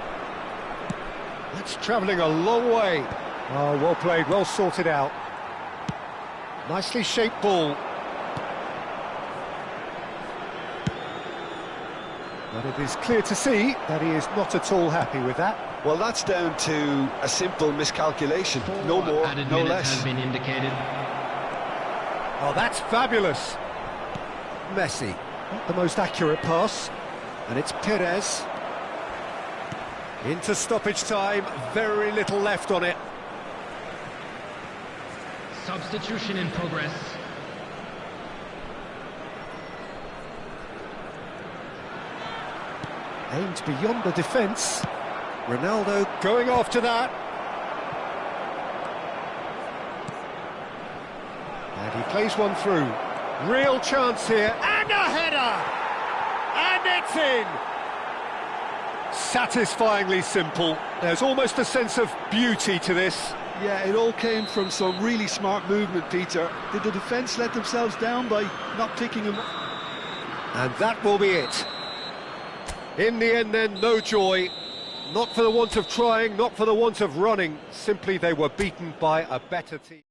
That's travelling a long way. Oh, well played, well sorted out. Nicely shaped ball. But it is clear to see that he is not at all happy with that. Well, that's down to a simple miscalculation. No more, no less. Has been indicated. Oh, that's fabulous. Messi, not the most accurate pass. And it's Perez. Into stoppage time, very little left on it. Substitution in progress. Aimed beyond the defence. Ronaldo going after that. And he plays one through. Real chance here, and a header! And it's in! Satisfyingly simple. There's almost a sense of beauty to this. Yeah, it all came from some really smart movement, Peter. Did the defence let themselves down by not picking him up? And that will be it. In the end then, no joy. Not for the want of trying, not for the want of running. Simply they were beaten by a better team.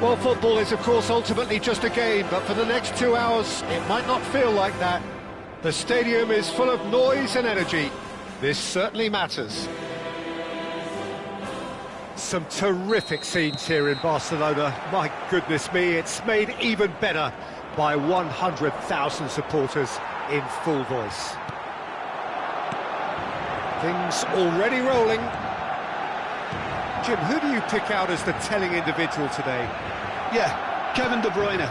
Well, football is, of course, ultimately just a game, but for the next 2 hours, it might not feel like that. The stadium is full of noise and energy. This certainly matters. Some terrific scenes here in Barcelona. My goodness me, it's made even better by 100,000 supporters in full voice. Things already rolling. Jim, who do you pick out as the telling individual today? Yeah, Kevin De Bruyne.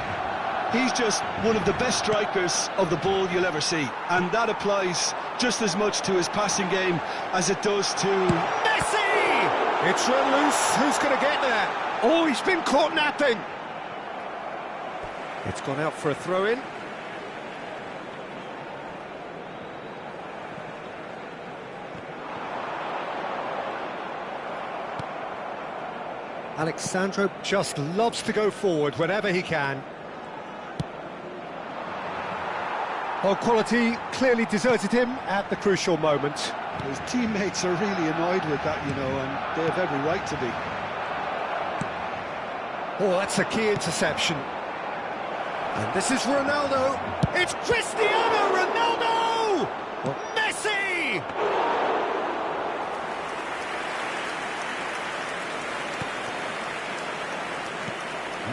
He's just one of the best strikers of the ball you'll ever see. And that applies just as much to his passing game as it does to... Messi! It's run loose. Who's going to get there? Oh, he's been caught napping. It's gone out for a throw-in. Alexandro just loves to go forward whenever he can. Well, quality clearly deserted him at the crucial moment. His teammates are really annoyed with that, you know, and they have every right to be. Oh, that's a key interception. And this is Ronaldo. It's Cristiano Ronaldo! Messi!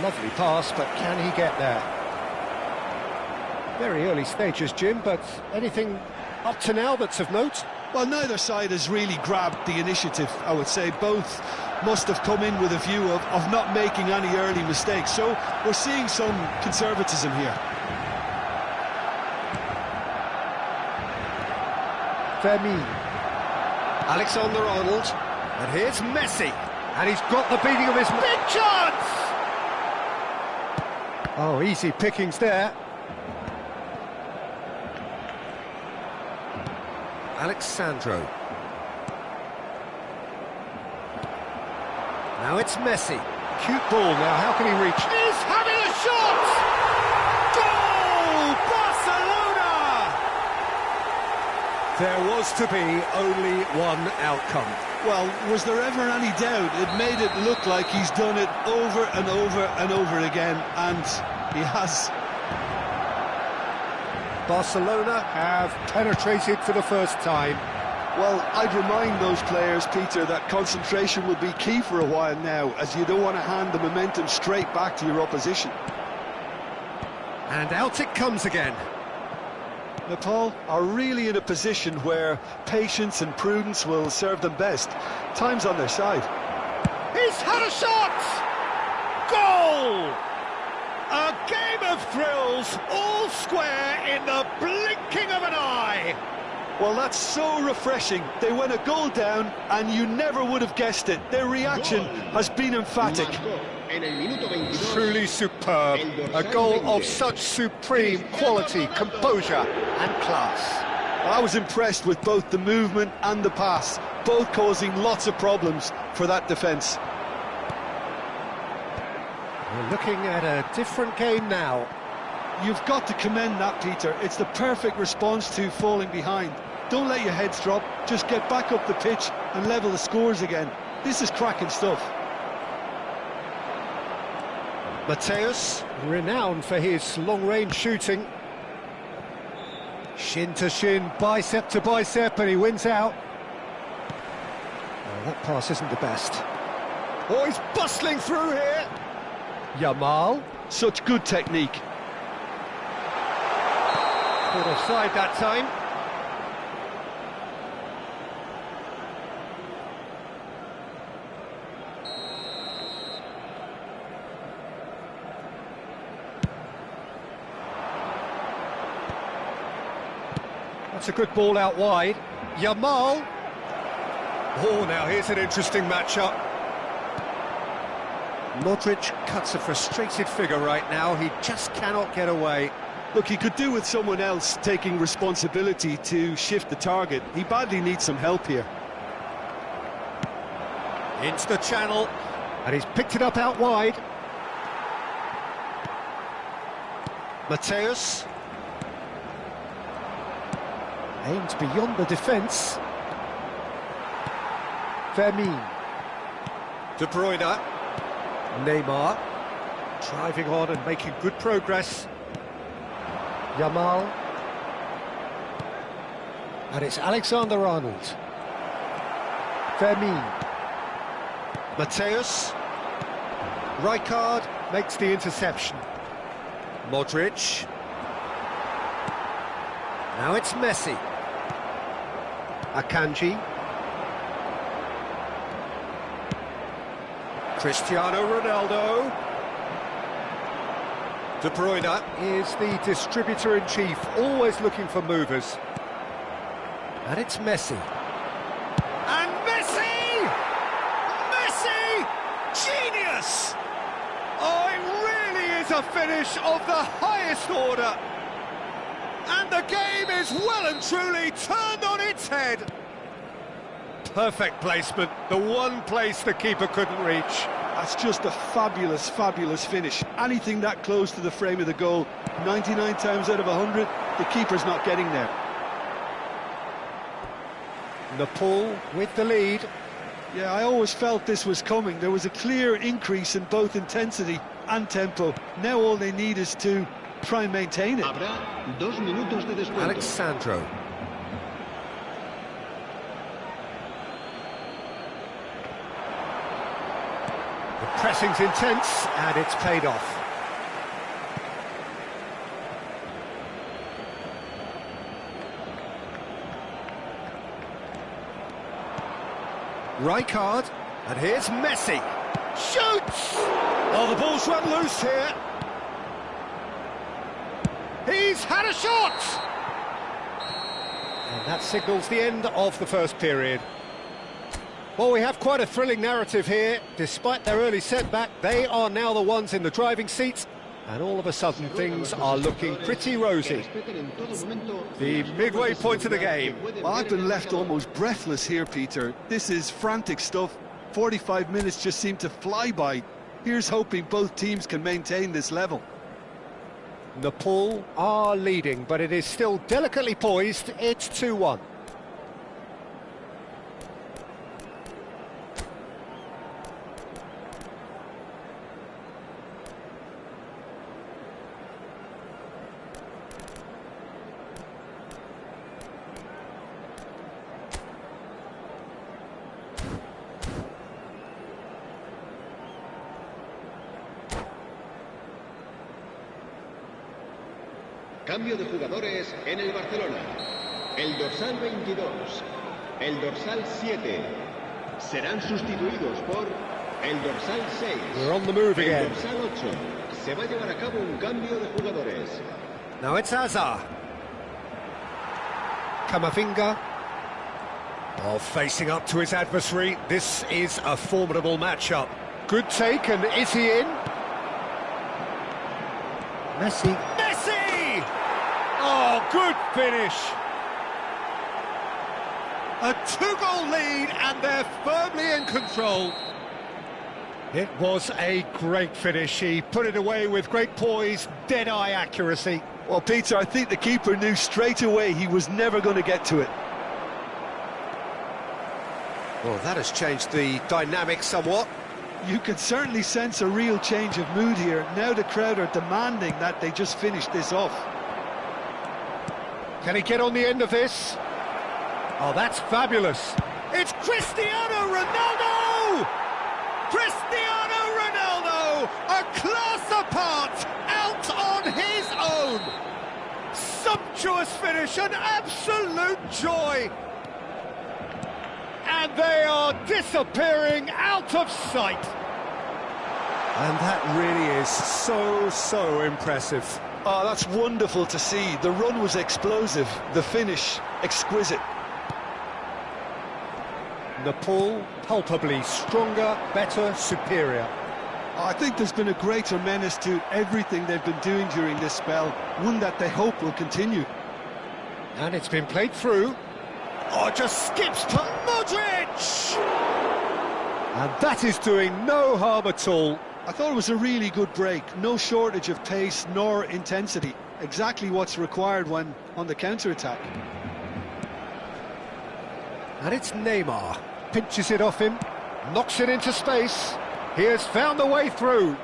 Lovely pass, but can he get there? Very early stages, Jim, but anything up to now that's of note? Well, neither side has really grabbed the initiative, I would say. Both must have come in with a view of not making any early mistakes. So we're seeing some conservatism here. Fermin. Alexander-Arnold. And here's Messi. And he's got the beating of his big chance! Oh, easy pickings there. Alexandro. Now it's Messi. Cute ball now, how can he reach? He's having a shot! Goal! Barcelona! There was to be only one outcome. Well, was there ever any doubt? It made it look like he's done it over and over and over again, and he has. Barcelona have penetrated for the first time. Well, I'd remind those players, Peter, that concentration will be key for a while now, as you don't want to hand the momentum straight back to your opposition. And out it comes again. Nepal are really in a position where patience and prudence will serve them best. Time's on their side. He's had a shot! Goal! A game of thrills, all square in the blinking of an eye. Well, that's so refreshing. They went a goal down, and you never would have guessed it. Their reaction has been emphatic. Truly superb. A goal of such supreme quality, composure and class. Well, I was impressed with both the movement and the pass, both causing lots of problems for that defence. We're looking at a different game now. You've got to commend that, Peter. It's the perfect response to falling behind. Don't let your heads drop, just get back up the pitch and level the scores again. This is cracking stuff. Mateus, renowned for his long-range shooting. Shin to shin, bicep to bicep, and he wins out. Oh, that pass isn't the best. Oh, he's bustling through here. Yamal. Such good technique. Caught offside that time. That's a good ball out wide. Yamal. Oh, now here's an interesting matchup. Modric cuts a frustrated figure right now. He just cannot get away. Look, he could do with someone else taking responsibility to shift the target. He badly needs some help here. Into the channel, and he's picked it up out wide. Mateus. Aimed beyond the defence. Fermin. De Bruyne. Neymar. Driving on and making good progress. Yamal. And it's Alexander-Arnold. Fermin. Mateus. Rijkaard makes the interception. Modric. Now it's Messi. Akanji. Cristiano Ronaldo. De Bruyne is the distributor-in-chief, always looking for movers. And it's Messi. And Messi! Messi! Genius! Oh, it really is a finish of the highest order. And the game is well and truly turned on its head. Perfect placement, the one place the keeper couldn't reach. That's just a fabulous, fabulous finish. Anything that close to the frame of the goal, 99 times out of 100, the keeper's not getting there. Nepal with the lead. Yeah, I always felt this was coming. There was a clear increase in both intensity and tempo. Now all they need is to try and maintain it. Habrá 2 minutos de descuento. Alexandro. The pressing's intense, and it's paid off. Rijkaard, and here's Messi. Shoots! Oh, the ball's run loose here. He's had a shot! And that signals the end of the first period. Well, we have quite a thrilling narrative here. Despite their early setback, they are now the ones in the driving seat, and all of a sudden things are looking pretty rosy. The midway point of the game. I've been left almost breathless here, Peter. This is frantic stuff. 45 minutes just seem to fly by. Here's hoping both teams can maintain this level. Nepal are leading, but it is still delicately poised. It's 2-1. Cambio de jugadores en el Barcelona. El dorsal 22, el dorsal 7 serán sustituidos por el dorsal 6. We're on the move again. El dorsal 8. Se va a llevar a cabo un cambio de jugadores. Now it's Azar. Camavinga. Oh, facing up to his adversary. This is a formidable matchup. Good take, and is he in? Messi. Messi! Oh, good finish. A 2-goal lead, and they're firmly in control. It was a great finish. He put it away with great poise, dead-eye accuracy. Well, Peter, I think the keeper knew straight away he was never going to get to it. Well, that has changed the dynamic somewhat. You can certainly sense a real change of mood here. Now the crowd are demanding that they just finish this off. Can he get on the end of this? Oh, that's fabulous. It's Cristiano Ronaldo! Cristiano Ronaldo, a class apart, out on his own. Sumptuous finish, an absolute joy. And they are disappearing out of sight. And that really is so impressive. Oh, that's wonderful to see. The run was explosive, the finish exquisite. Nepal palpably stronger, better, superior. I think there's been a greater menace to everything they've been doing during this spell, one that they hope will continue. And it's been played through. Oh, just skips to Modric! And that is doing no harm at all. I thought it was a really good break. No shortage of pace nor intensity. Exactly what's required when on the counter-attack. And it's Neymar. Pinches it off him, knocks it into space. He has found the way through.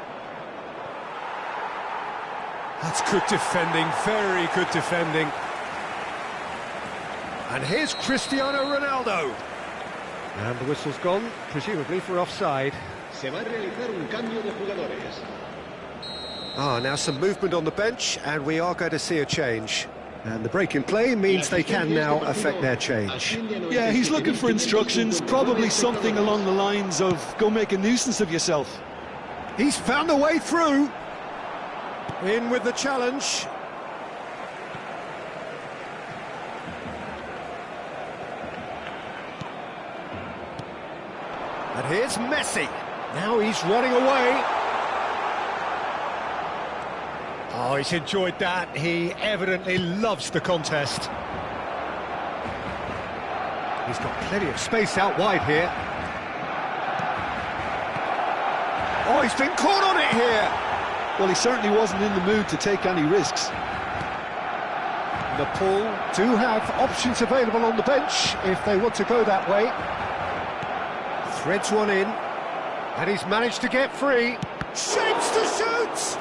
That's good defending, very good defending. And here's Cristiano Ronaldo. And the whistle's gone, presumably for offside. Se va a realizar un cambio de jugadores. Now some movement on the bench, and we are going to see a change. And the break in play means they can now affect their change. Yeah, he's looking for instructions, probably something along the lines of, go make a nuisance of yourself. He's found a way through. In with the challenge. And here's Messi. Now he's running away. Oh, he's enjoyed that. He evidently loves the contest. He's got plenty of space out wide here. Oh, he's been caught on it here. Well, he certainly wasn't in the mood to take any risks. Nepal do have options available on the bench if they want to go that way. Threads one in, and he's managed to get free. Shapes to shoot!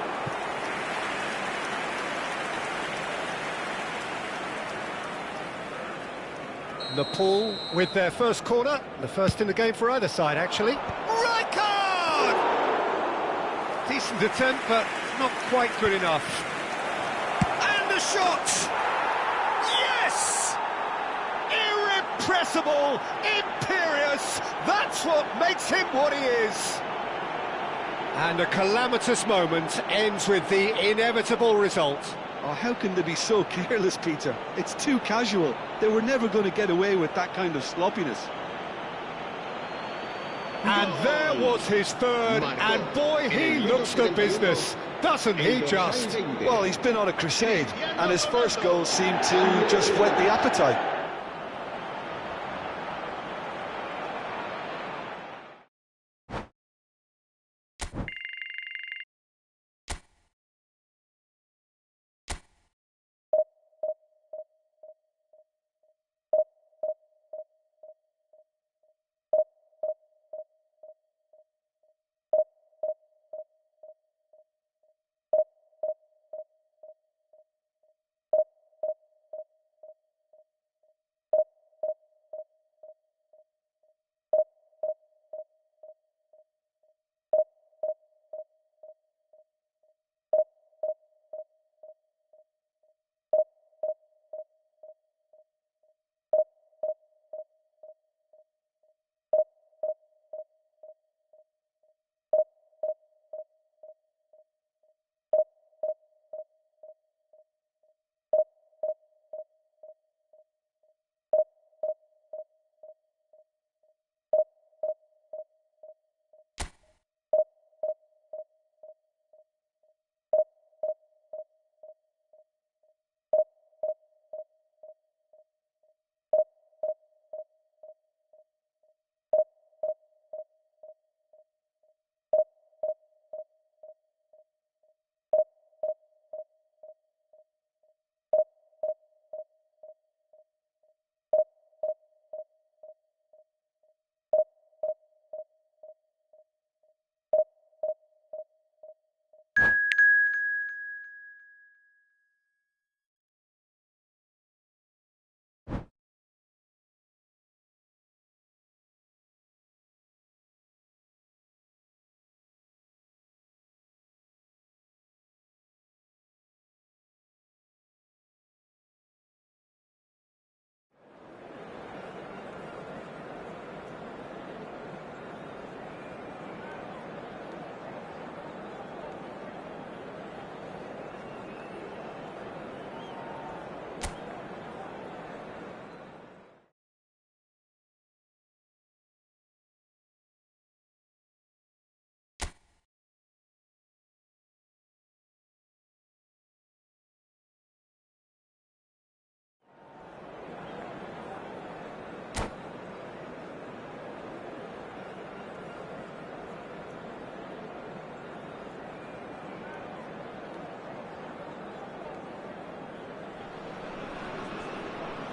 Nepal with their first corner, the first in the game for either side, actually. Right card! Decent attempt, but not quite good enough. And the shot! Yes! Irrepressible, imperious, that's what makes him what he is. And a calamitous moment ends with the inevitable result. Oh, how can they be so careless, Peter? It's too casual. They were never going to get away with that kind of sloppiness. And there was his third, and boy, he looks the business, doesn't he just? Well, he's been on a crusade, and his first goal seemed to just whet the appetite.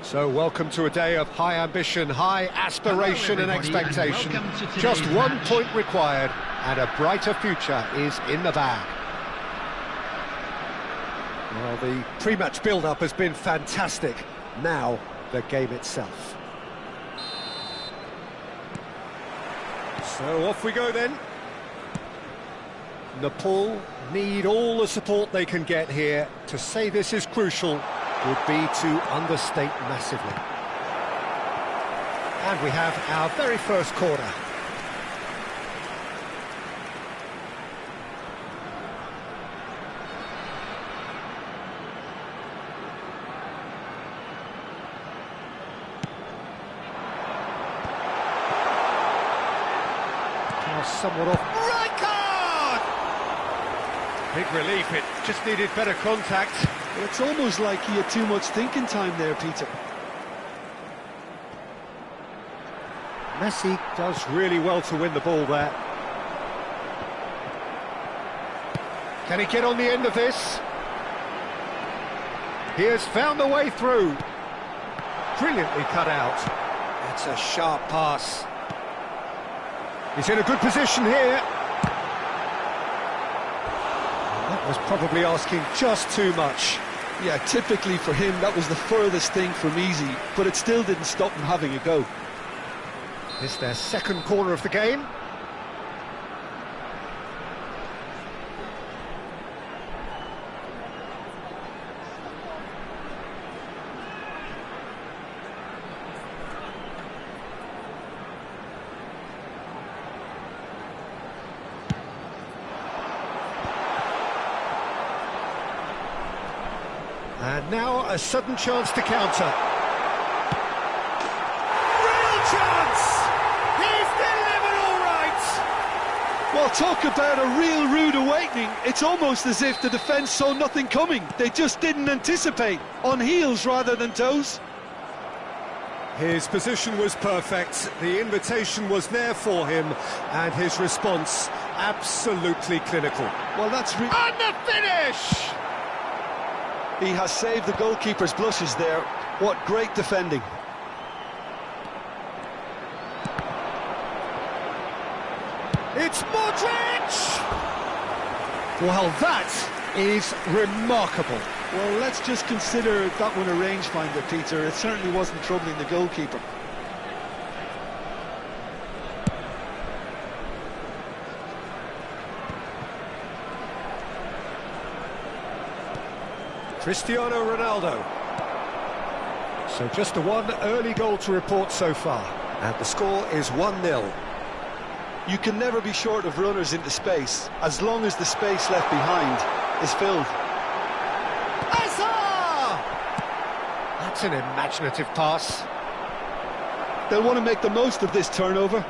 So welcome to a day of high ambition, high aspiration and expectation. Just 1 point required and a brighter future is in the bag. Well, the pre-match build-up has been fantastic. Now, the game itself. So off we go then. Nepal need all the support they can get here. To say this is crucial would be to understate massively. And we have our very first corner. Now somewhat off. Right card! Big relief, it just needed better contact. It's almost like he had too much thinking time there, Peter. Messi does really well to win the ball there. Can he get on the end of this? He has found the way through. Brilliantly cut out. That's a sharp pass. He's in a good position here. That was probably asking just too much. Yeah, typically for him, that was the furthest thing from easy, but it still didn't stop him having a go. It's their second corner of the game. And now a sudden chance to counter. Real chance! He's delivered all right! Well, talk about a real rude awakening. It's almost as if the defence saw nothing coming. They just didn't anticipate. On heels rather than toes. His position was perfect, the invitation was there for him, and his response absolutely clinical. Well, that's... And the finish! He has saved the goalkeeper's blushes there. What great defending. It's Modric! Well, that is remarkable. Well, let's just consider that one a rangefinder, Peter. It certainly wasn't troubling the goalkeeper. Cristiano Ronaldo. So just the one early goal to report so far, and the score is 1-0. You can never be short of runners into space, as long as the space left behind is filled. Hazard! That's an imaginative pass. They'll want to make the most of this turnover.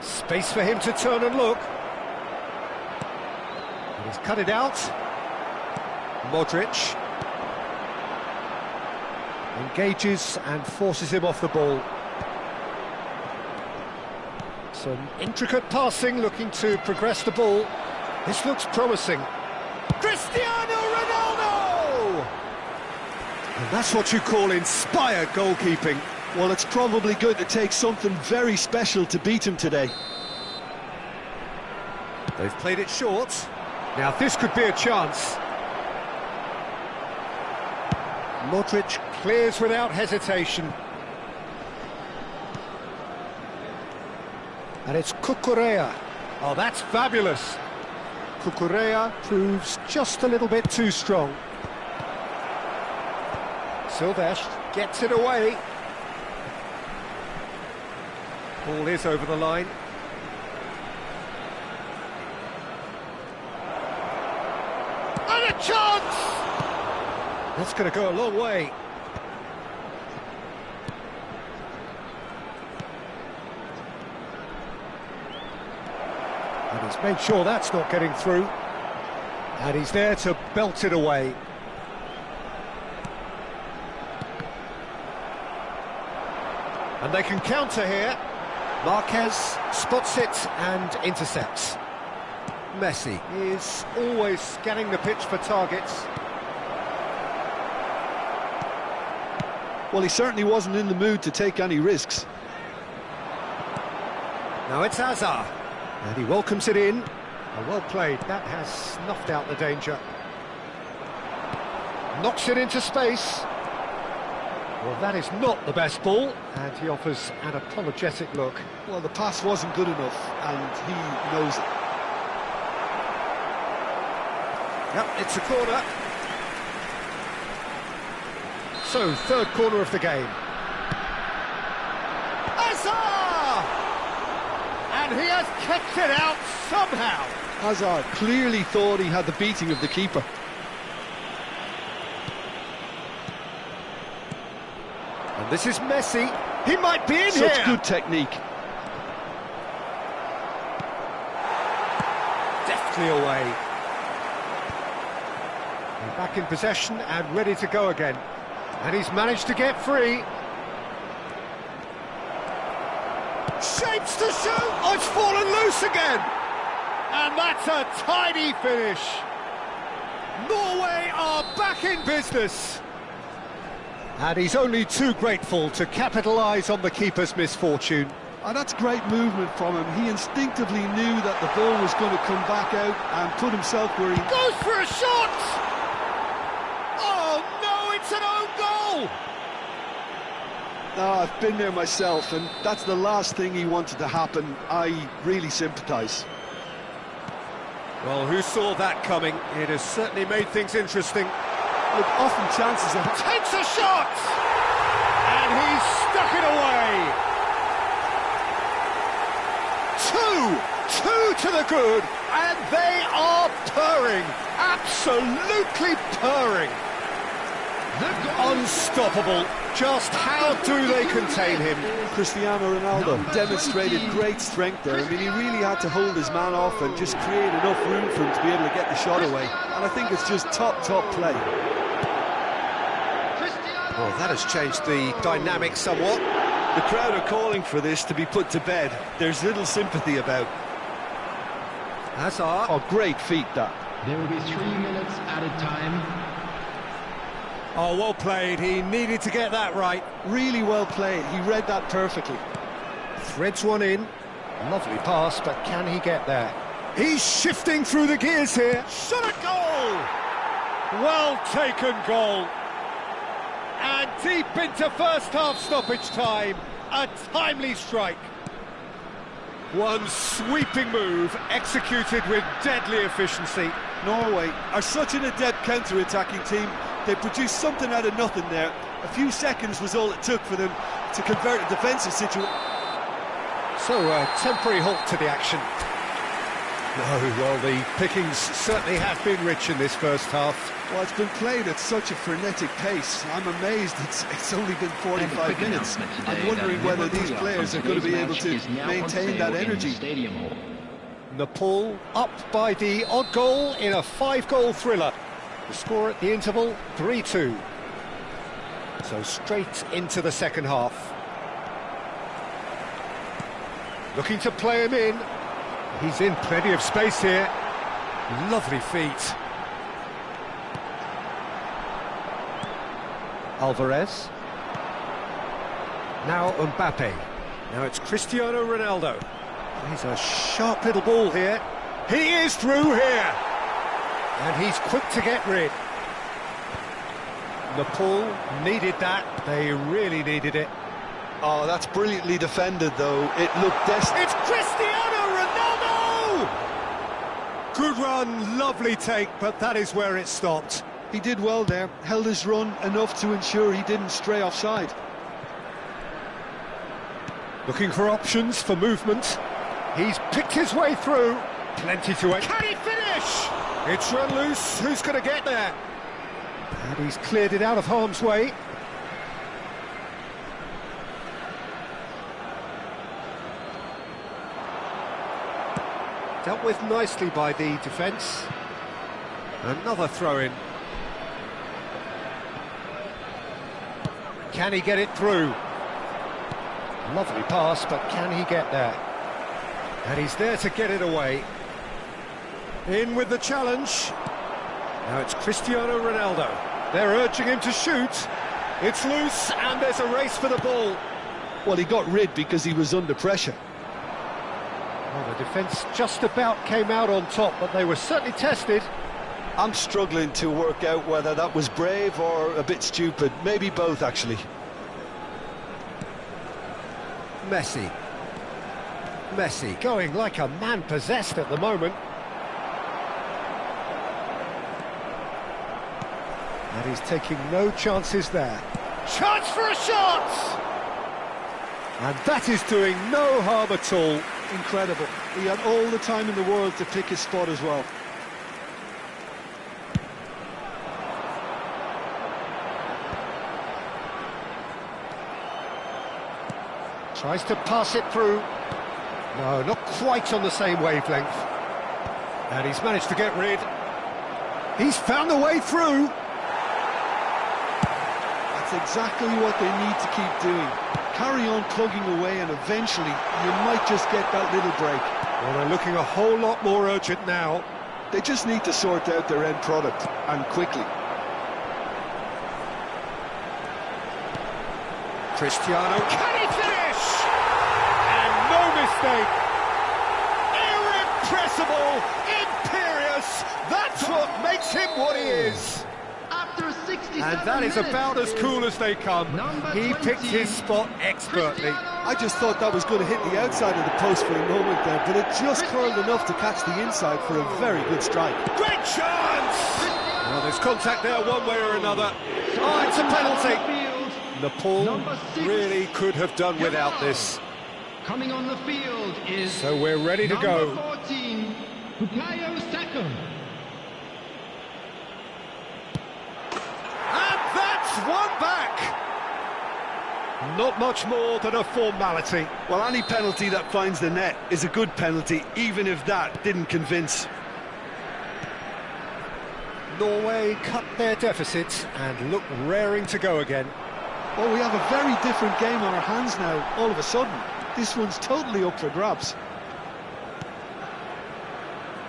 Space for him to turn and look. And he's cut it out. Modric engages and forces him off the ball. Some intricate passing, looking to progress the ball. This looks promising. Cristiano Ronaldo! And that's what you call inspired goalkeeping. Well, it's probably going to take something very special to beat him today. They've played it short. Now this could be a chance. Modric clears without hesitation. And it's Cucurella. Oh, that's fabulous. Cucurella proves just a little bit too strong. Silvesh gets it away. Ball is over the line. And a chance! That's going to go a long way. And he's made sure that's not getting through. And he's there to belt it away. And they can counter here. Marquez spots it and intercepts. Messi is always scanning the pitch for targets. Well, he certainly wasn't in the mood to take any risks. Now it's Hazard, and he welcomes it in. Well played, that has snuffed out the danger. Knocks it into space. Well, that is not the best ball, and he offers an apologetic look. Well, the pass wasn't good enough, and he knows it. Yep, it's a corner. So, third corner of the game. Hazard! And he has kept it out somehow. Hazard clearly thought he had the beating of the keeper. And this is Messi. He might be in here. Such good technique. Deftly away. And back in possession and ready to go again. And he's managed to get free. Shapes to shoot. Oh, it's fallen loose again. And that's a tidy finish. Norway are back in business. And he's only too grateful to capitalise on the keeper's misfortune. And that's great movement from him. He instinctively knew that the ball was going to come back out and put himself where he... Goes for a shot! Oh no, it's an own goal! No, I've been there myself, and that's the last thing he wanted to happen. I really sympathise. Well, who saw that coming? It has certainly made things interesting. Look, often chances are... Takes a shot! And he's stuck it away! Two to the good, and they are purring, absolutely purring. Unstoppable. Just how do they contain him? Cristiano Ronaldo demonstrated great strength there. I mean, he really had to hold his man off and just create enough room for him to be able to get the shot away. And I think it's just top play. Well, that has changed the dynamic somewhat. The crowd are calling for this to be put to bed. There's little sympathy about. Hazard. Oh, great feat, that. There will be 3 minutes added time. Oh, well played. He needed to get that right. Really well played. He read that perfectly. Threads one in. Lovely pass, but can he get there? He's shifting through the gears here. Shot a goal! Well taken goal. And deep into first half stoppage time, a timely strike. One sweeping move executed with deadly efficiency. Norway are such an adept counter-attacking team. They produced something out of nothing there. A few seconds was all it took for them to convert a defensive situation. So a temporary halt to the action. No, well, the pickings certainly have been rich in this first half. Well, it's been played at such a frenetic pace. I'm amazed it's only been 45 minutes. I'm wondering whether these players are going to be able to maintain that energy. Nepal up by the odd goal in a 5-goal thriller. The score at the interval, 3-2. So straight into the second half. Looking to play him in. He's in plenty of space here. Lovely feet. Alvarez. Now Mbappe. Now it's Cristiano Ronaldo. He's a sharp little ball here. He is through here. And he's quick to get rid. Nepal needed that. They really needed it. Oh, that's brilliantly defended, though. It looked desperate. It's Cristiano Ronaldo! Good run, lovely take, but that is where it stopped. He did well there, held his run enough to ensure he didn't stray offside. Looking for options for movement. He's picked his way through. Plenty to it. Can he finish? It's run loose. Who's going to get there? And he's cleared it out of harm's way. Dealt with nicely by the defence. Another throw-in. Can he get it through? Lovely pass, but can he get there? And he's there to get it away. In with the challenge. Now it's Cristiano Ronaldo. They're urging him to shoot. It's loose, and there's a race for the ball. Well, he got rid because he was under pressure. Well, the defence just about came out on top, but they were certainly tested. I'm struggling to work out whether that was brave or a bit stupid. Maybe both, actually. Messi going like a man possessed at the moment. And he's taking no chances there. Chance for a shot! And that is doing no harm at all. Incredible. He had all the time in the world to pick his spot as well. Tries to pass it through. No, not quite on the same wavelength. And he's managed to get rid. He's found a way through. That's exactly what they need to keep doing. Carry on plugging away and eventually you might just get that little break. Well, they're looking a whole lot more urgent now. They just need to sort out their end product, and quickly. Cristiano, can he finish? And no mistake. Irrepressible, imperious. That's what makes him what he is. After 67 And that is about as cool as they come. Number He 20, picked his spot expertly. I just thought that was going to hit the outside of the post for a moment there, but it just curled enough to catch the inside for a very good strike. Great chance! Well, there's contact there one way or another. Oh, it's a penalty. Nepal really could have done without this. Coming on the field is So we're ready to go. number 14, Bukayo Saka. And that's one back! Not much more than a formality. Well, any penalty that finds the net is a good penalty, even if that didn't convince. Norway cut their deficit and look raring to go again. Well, we have a very different game on our hands now, all of a sudden. This one's totally up for grabs.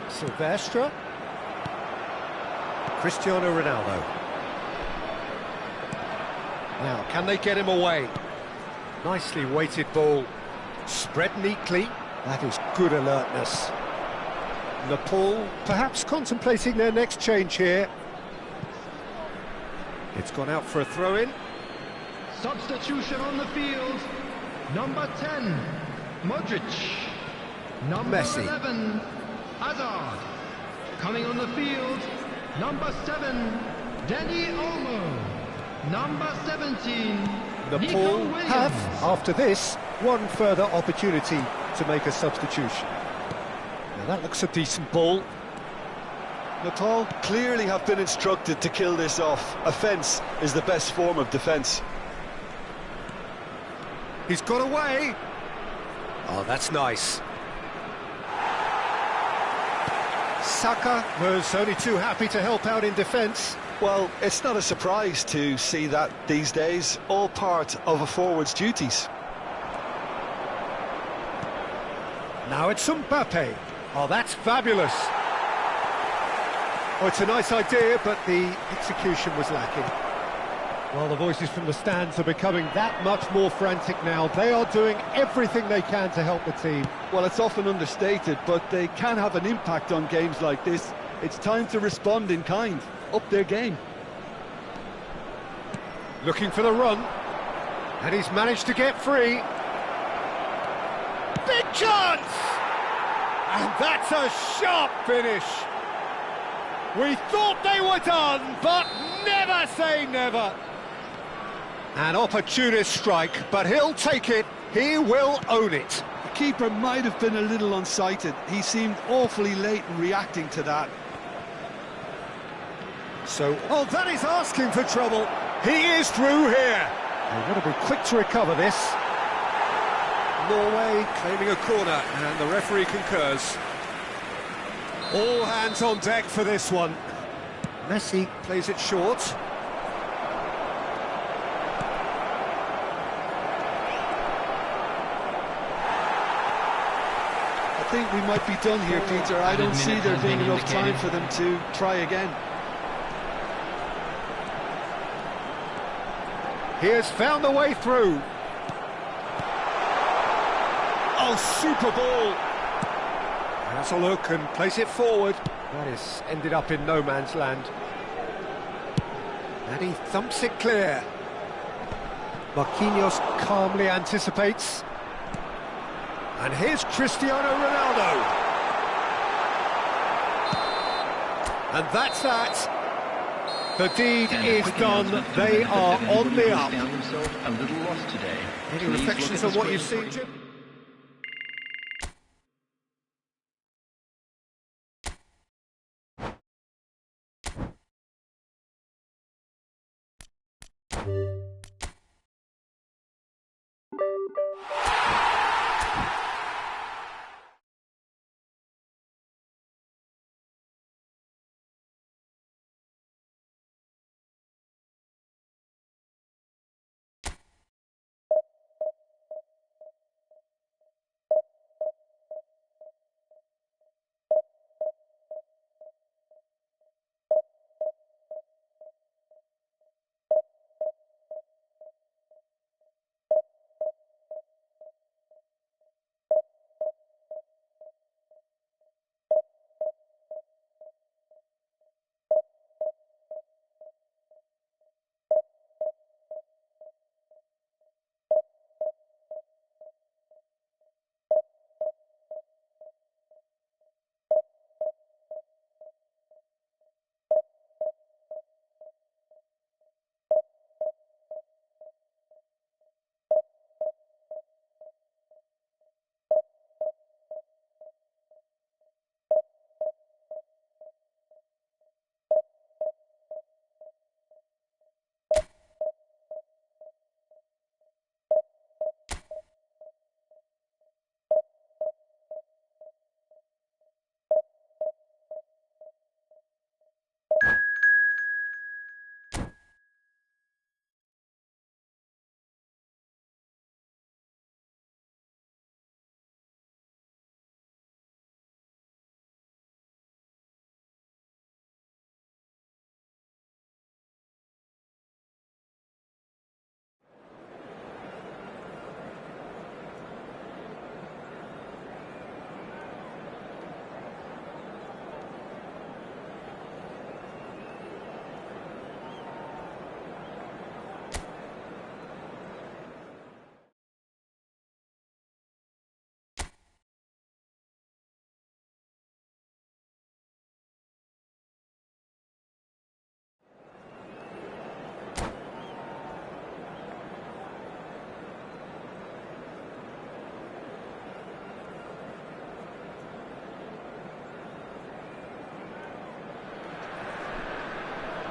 Silvestre. Cristiano Ronaldo. Now, can they get him away? Nicely weighted ball. Spread neatly. That is good alertness. Nepal perhaps contemplating their next change here. It's gone out for a throw-in. Substitution on the field. Number 10, Modric. Number Messi. 11, Hazard. Coming on the field, number 7, Danny Olmo. Number 17, Nico Nepal Williams. have, after this, one further opportunity to make a substitution. Now that looks a decent ball. Nepal clearly have been instructed to kill this off. Offence is the best form of defence. He's got away. Oh, that's nice. Saka was only too happy to help out in defence. Well, it's not a surprise to see that these days, all part of a forward's duties. Now it's Mbappe. Oh, that's fabulous. Oh, it's a nice idea, but the execution was lacking. Well, the voices from the stands are becoming that much more frantic now. They are doing everything they can to help the team. Well, it's often understated, but they can have an impact on games like this. It's time to respond in kind, up their game. Looking for the run, and he's managed to get free. Big chance! And that's a sharp finish. We thought they were done, but never say never. An opportunist strike, but he'll take it. He will own it. The keeper might have been a little unsighted. He seemed awfully late in reacting to that. So, oh, that is asking for trouble. He is through here. They've got to be quick to recover this. Norway claiming a corner, and the referee concurs. All hands on deck for this one. Messi plays it short. I think we might be done here, Peter. I don't see there being enough time for them to try again. He has found the way through. Oh, super ball. Has a look and place it forward. That is ended up in no man's land. And he thumps it clear. Marquinhos calmly anticipates. And here's Cristiano Ronaldo. And that's that. The deed is done. They are on the up. Any reflections on what you've seen, Jim?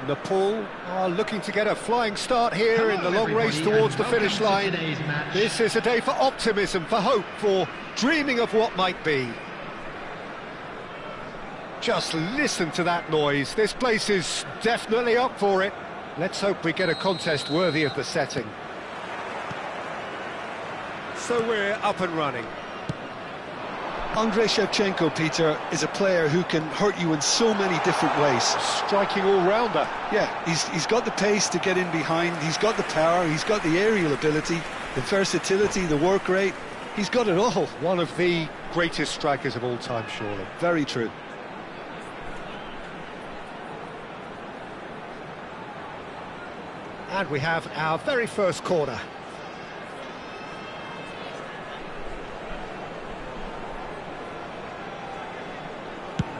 Nepal are looking to get a flying start here in the long race towards the finish line. This is a day for optimism, for hope, for dreaming of what might be. Just listen to that noise. This place is definitely up for it. Let's hope we get a contest worthy of the setting. So we're up and running. Andrei Shevchenko, Peter, is a player who can hurt you in so many different ways. Striking all-rounder. Yeah, he's got the pace to get in behind, he's got the power, he's got the aerial ability, the versatility, the work rate. He's got it all. One of the greatest strikers of all time, surely. Very true. And we have our very first corner.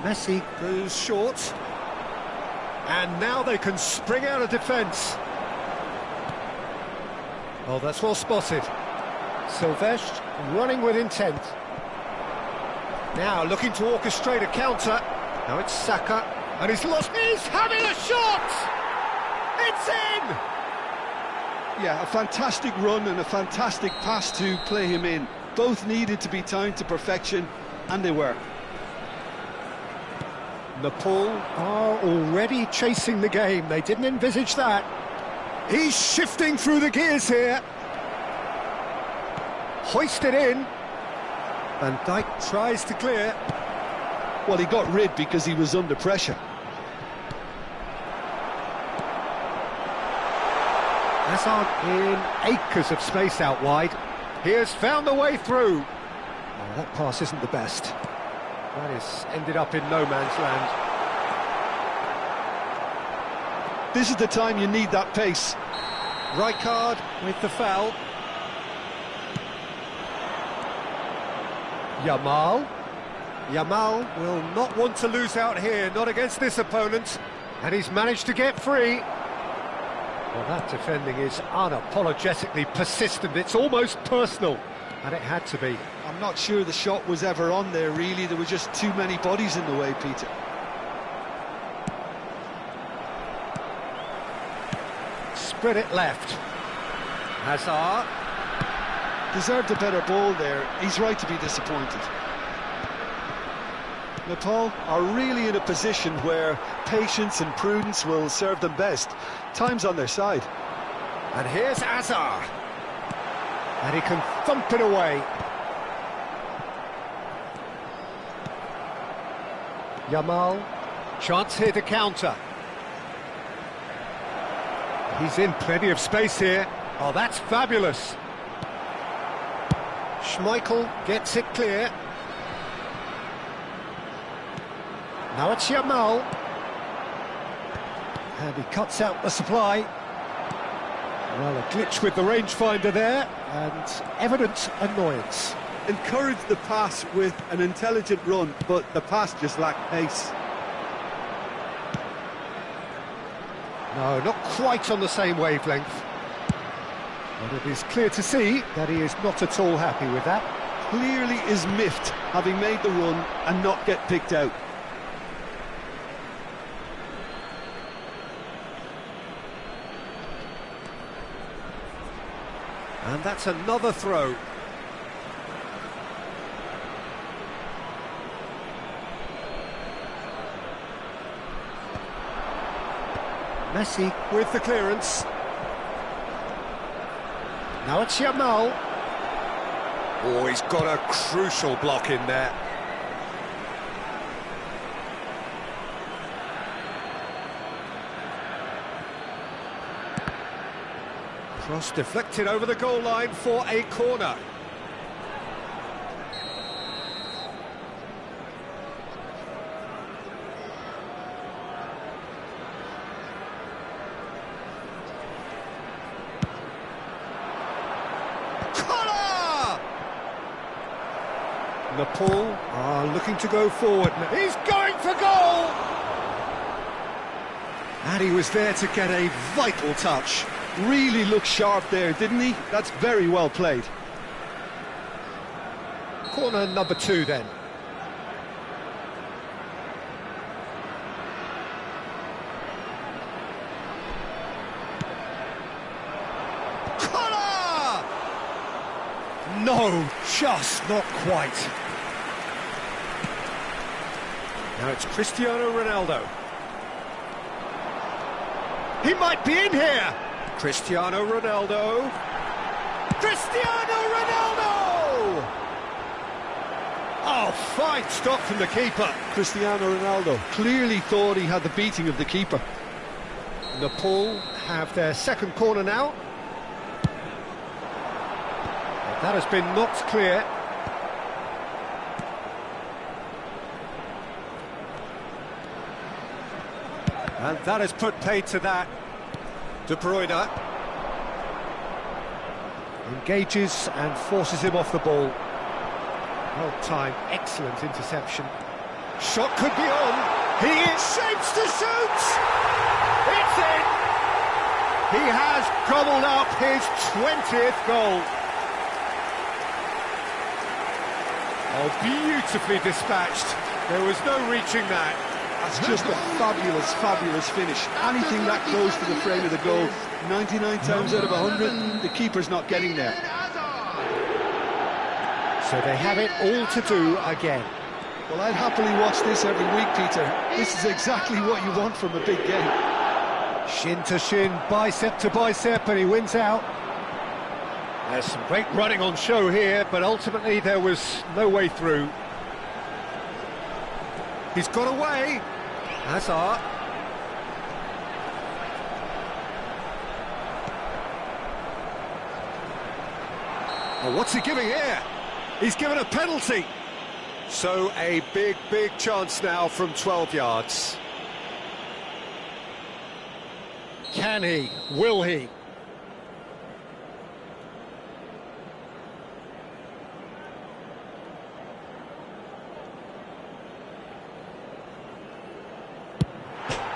Messi goes short. And now they can spring out of defence. Oh, that's well spotted. Silvestre running with intent. Now looking to orchestrate a counter. Now it's Saka. And he's lost. He's having a shot! It's in! Yeah, a fantastic run and a fantastic pass to play him in. Both needed to be timed to perfection, and they were. Nepal are already chasing the game. They didn't envisage that. He's shifting through the gears here. Hoisted in. Van Dijk tries to clear. Well, he got rid because he was under pressure. Hazard in acres of space out wide. He has found a way through. Oh, that pass isn't the best. That is ended up in no man's land. This is the time you need that pace. Rijkaard with the foul. Yamal will not want to lose out here, not against this opponent. And he's managed to get free. Well, that defending is unapologetically persistent. It's almost personal. And it had to be. I'm not sure the shot was ever on there, really. There were just too many bodies in the way, Peter. Spread it left. Hazard. Deserved a better ball there. He's right to be disappointed. Nepal are really in a position where patience and prudence will serve them best. Time's on their side. And here's Hazard. And he can thump it away. Yamal, chance here to counter. He's in plenty of space here. Oh, that's fabulous. Schmeichel gets it clear. Now it's Yamal. And he cuts out the supply. Well, a glitch with the rangefinder there, and evident annoyance. Encouraged the pass with an intelligent run, but the pass just lacked pace. No, not quite on the same wavelength. But it is clear to see that he is not at all happy with that. Clearly is miffed, having made the run and not get picked out. And that's another throw. Messi with the clearance. Now it's Yamal. Oh, he's got a crucial block in there. Cross deflected over the goal line for a corner. Nepal are looking to go forward. He's going for goal! And he was there to get a vital touch. Really looked sharp there, didn't he? That's very well played. Corner number 2 then. No, just not quite. Now it's Cristiano Ronaldo. He might be in here! Cristiano Ronaldo. Cristiano Ronaldo! Oh, fine stop from the keeper. Cristiano Ronaldo clearly thought he had the beating of the keeper. Nepal have their second corner now. That has been knocked clear. And that has put paid to that. De Bruyne engages and forces him off the ball. Well timed, excellent interception. Shot could be on. He is shapes to shoot. It's in. He has gobbled up his 20th goal. Oh, beautifully dispatched. There was no reaching that. That's just a fabulous, fabulous finish. Anything that goes to the frame of the goal, 99 times out of 100, the keeper's not getting there. So they have it all to do again. Well, I'd happily watch this every week, Peter. This is exactly what you want from a big game. Shin to shin, bicep to bicep, and he wins out. There's some great running on show here, but ultimately there was no way through. He's got away. Hazard. Oh, what's he giving here? He's given a penalty. So a big, big chance now from 12 yards. Can he? Will he?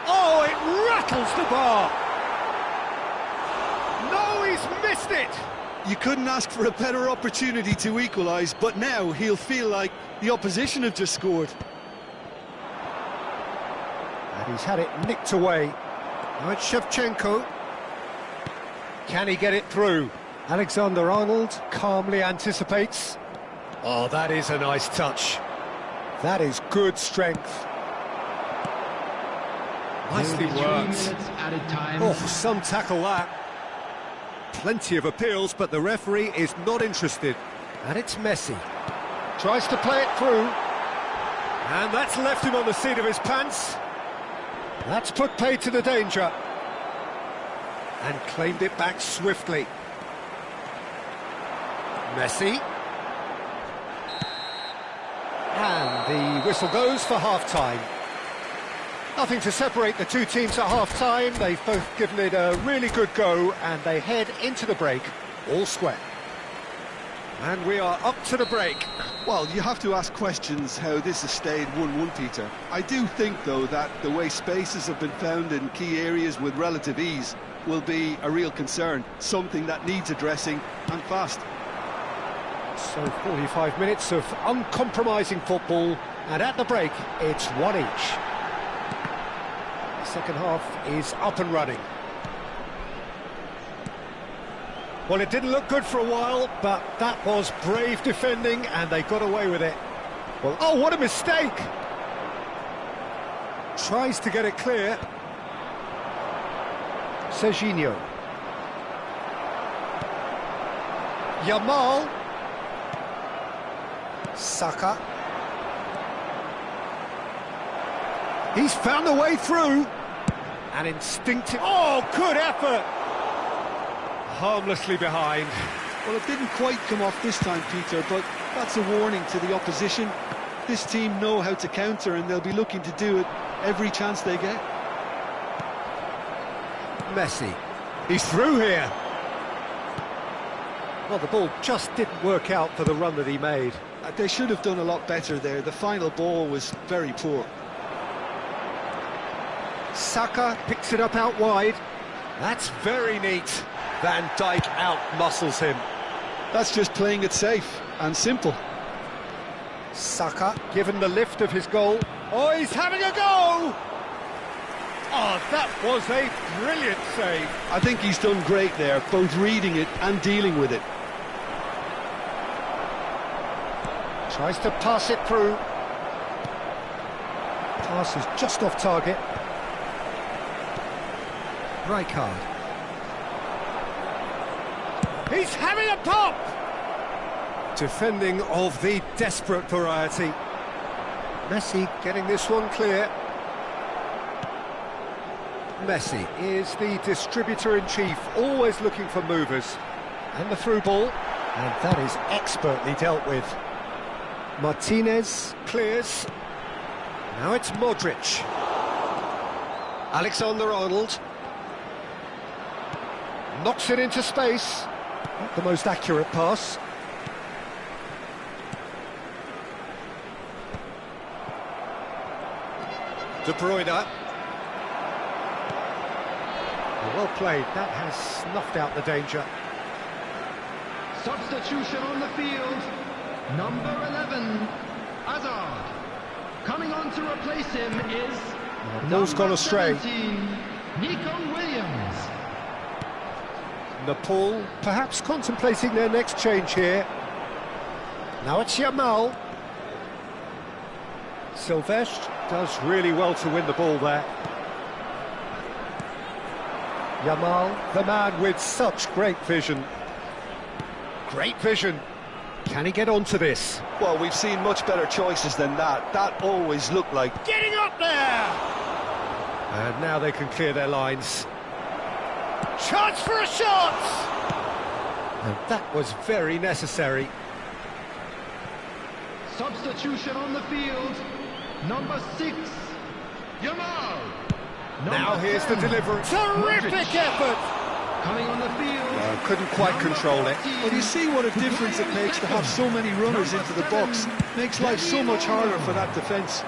Oh, it rattles the bar. No, he's missed it. You couldn't ask for a better opportunity to equalise, but now he'll feel like the opposition have just scored. And he's had it nicked away. Now it's Shevchenko. Can he get it through? Alexander-Arnold calmly anticipates. Oh, that is a nice touch. That is good strength. Nicely worked. Oh, some tackle that. Plenty of appeals, but the referee is not interested. And it's Messi. Tries to play it through. And that's left him on the seat of his pants. That's put paid to the danger. And claimed it back swiftly. Messi. And the whistle goes for half-time. Nothing to separate the two teams at half-time. They've both given it a really good go, and they head into the break all square. And we are up to the break. Well, you have to ask questions how this has stayed 1-1, Peter. I do think, though, that the way spaces have been found in key areas with relative ease will be a real concern, something that needs addressing, and fast. So 45 minutes of uncompromising football, and at the break, it's one each. The second half is up and running. Well, it didn't look good for a while, but that was brave defending, and they got away with it. Well, oh, what a mistake! Tries to get it clear. Serginho. Yamal. Saka. He's found a way through. And instinctive. Oh, good effort! Harmlessly behind. Well, it didn't quite come off this time, Peter, but that's a warning to the opposition. This team know how to counter, and they'll be looking to do it every chance they get. Messi. He's through here. Well, the ball just didn't work out for the run that he made. They should have done a lot better there. The final ball was very poor. Saka picks it up out wide. That's very neat. Van Dijk out-muscles him. That's just playing it safe and simple. Saka, given the lift of his goal. Oh, he's having a go! Oh, that was a brilliant save. I think he's done great there, both reading it and dealing with it. Tries to pass it through. Pass is just off target. Rijkaard. He's having a pop! Defending of the desperate variety. Messi getting this one clear. Messi is the distributor-in-chief, always looking for movers. And the through ball, and that is expertly dealt with. Martinez clears. Now it's Modric. Alexander-Arnold. Knocks it into space. Not the most accurate pass. De Bruyne. Well played, that has snuffed out the danger. Substitution on the field, number 11, Hazard. Coming on to replace him is The ball's gone astray. 17, Nico Williams. Nepal perhaps contemplating their next change here. Now it's Yamal. Silvestre does really well to win the ball there. Yamal, the man with such great vision. Great vision. Can he get onto this? Well, we've seen much better choices than that. That always looked like... Getting up there! And now they can clear their lines. Chance for a shot! And that was very necessary. Substitution on the field, number 6, Yamal. Now here's the delivery. Terrific effort! Coming on the field. Couldn't quite control it. Well, you see what a difference it makes to have so many runners into the box. Makes life so much harder for that defence.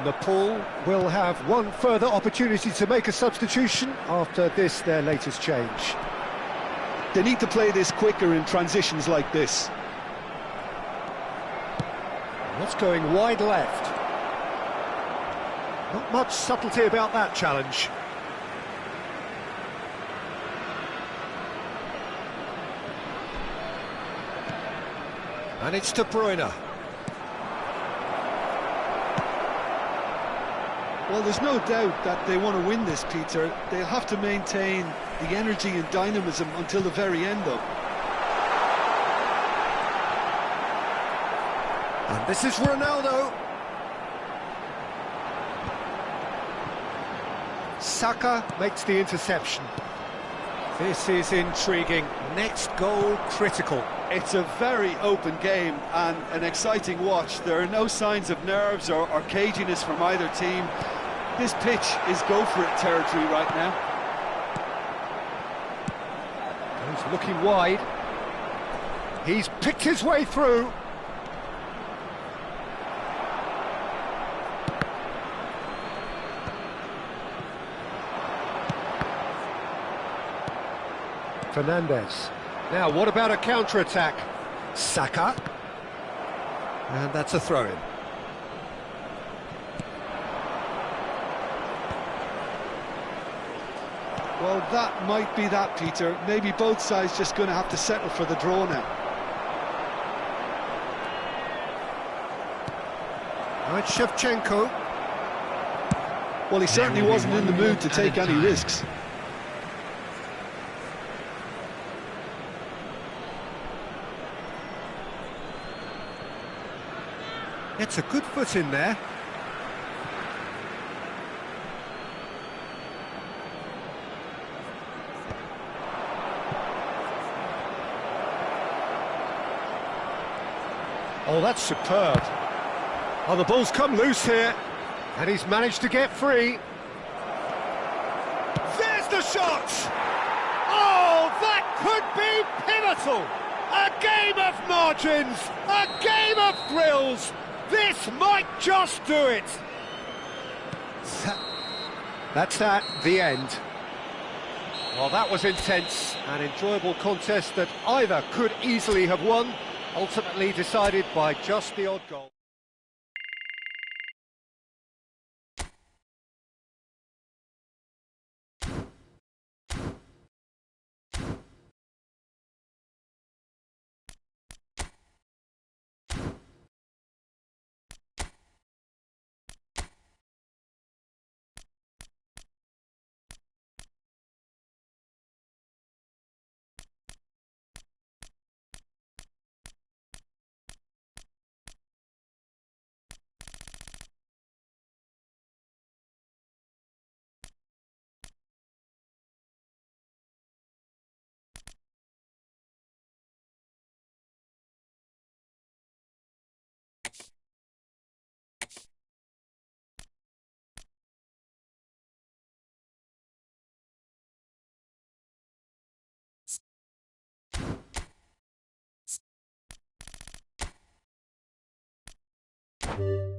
Nepal will have one further opportunity to make a substitution after this, their latest change. They need to play this quicker in transitions like this. That's going wide left. Not much subtlety about that challenge. And it's De Bruyne. Well, there's no doubt that they want to win this, Peter. They'll have to maintain the energy and dynamism until the very end, though. And this is Ronaldo. Saka makes the interception. This is intriguing. Next goal critical. It's a very open game and an exciting watch. There are no signs of nerves or caginess from either team. This pitch is go-for-it territory right now. He's looking wide. He's picked his way through. Fernandez. Now, what about a counter-attack? Saka. And that's a throw-in. Well, that might be that, Peter. Maybe both sides just going to have to settle for the draw now. Right, Shevchenko. Well, he certainly wasn't in the mood to take any risks. It's a good foot in there. Oh, that's superb. Oh, the ball's come loose here, and he's managed to get free. There's the shot! Oh, that could be pivotal! A game of margins, a game of thrills. This might just do it. That's that, the end. Well, that was intense, an enjoyable contest that either could easily have won, ultimately decided by just the odd goal. You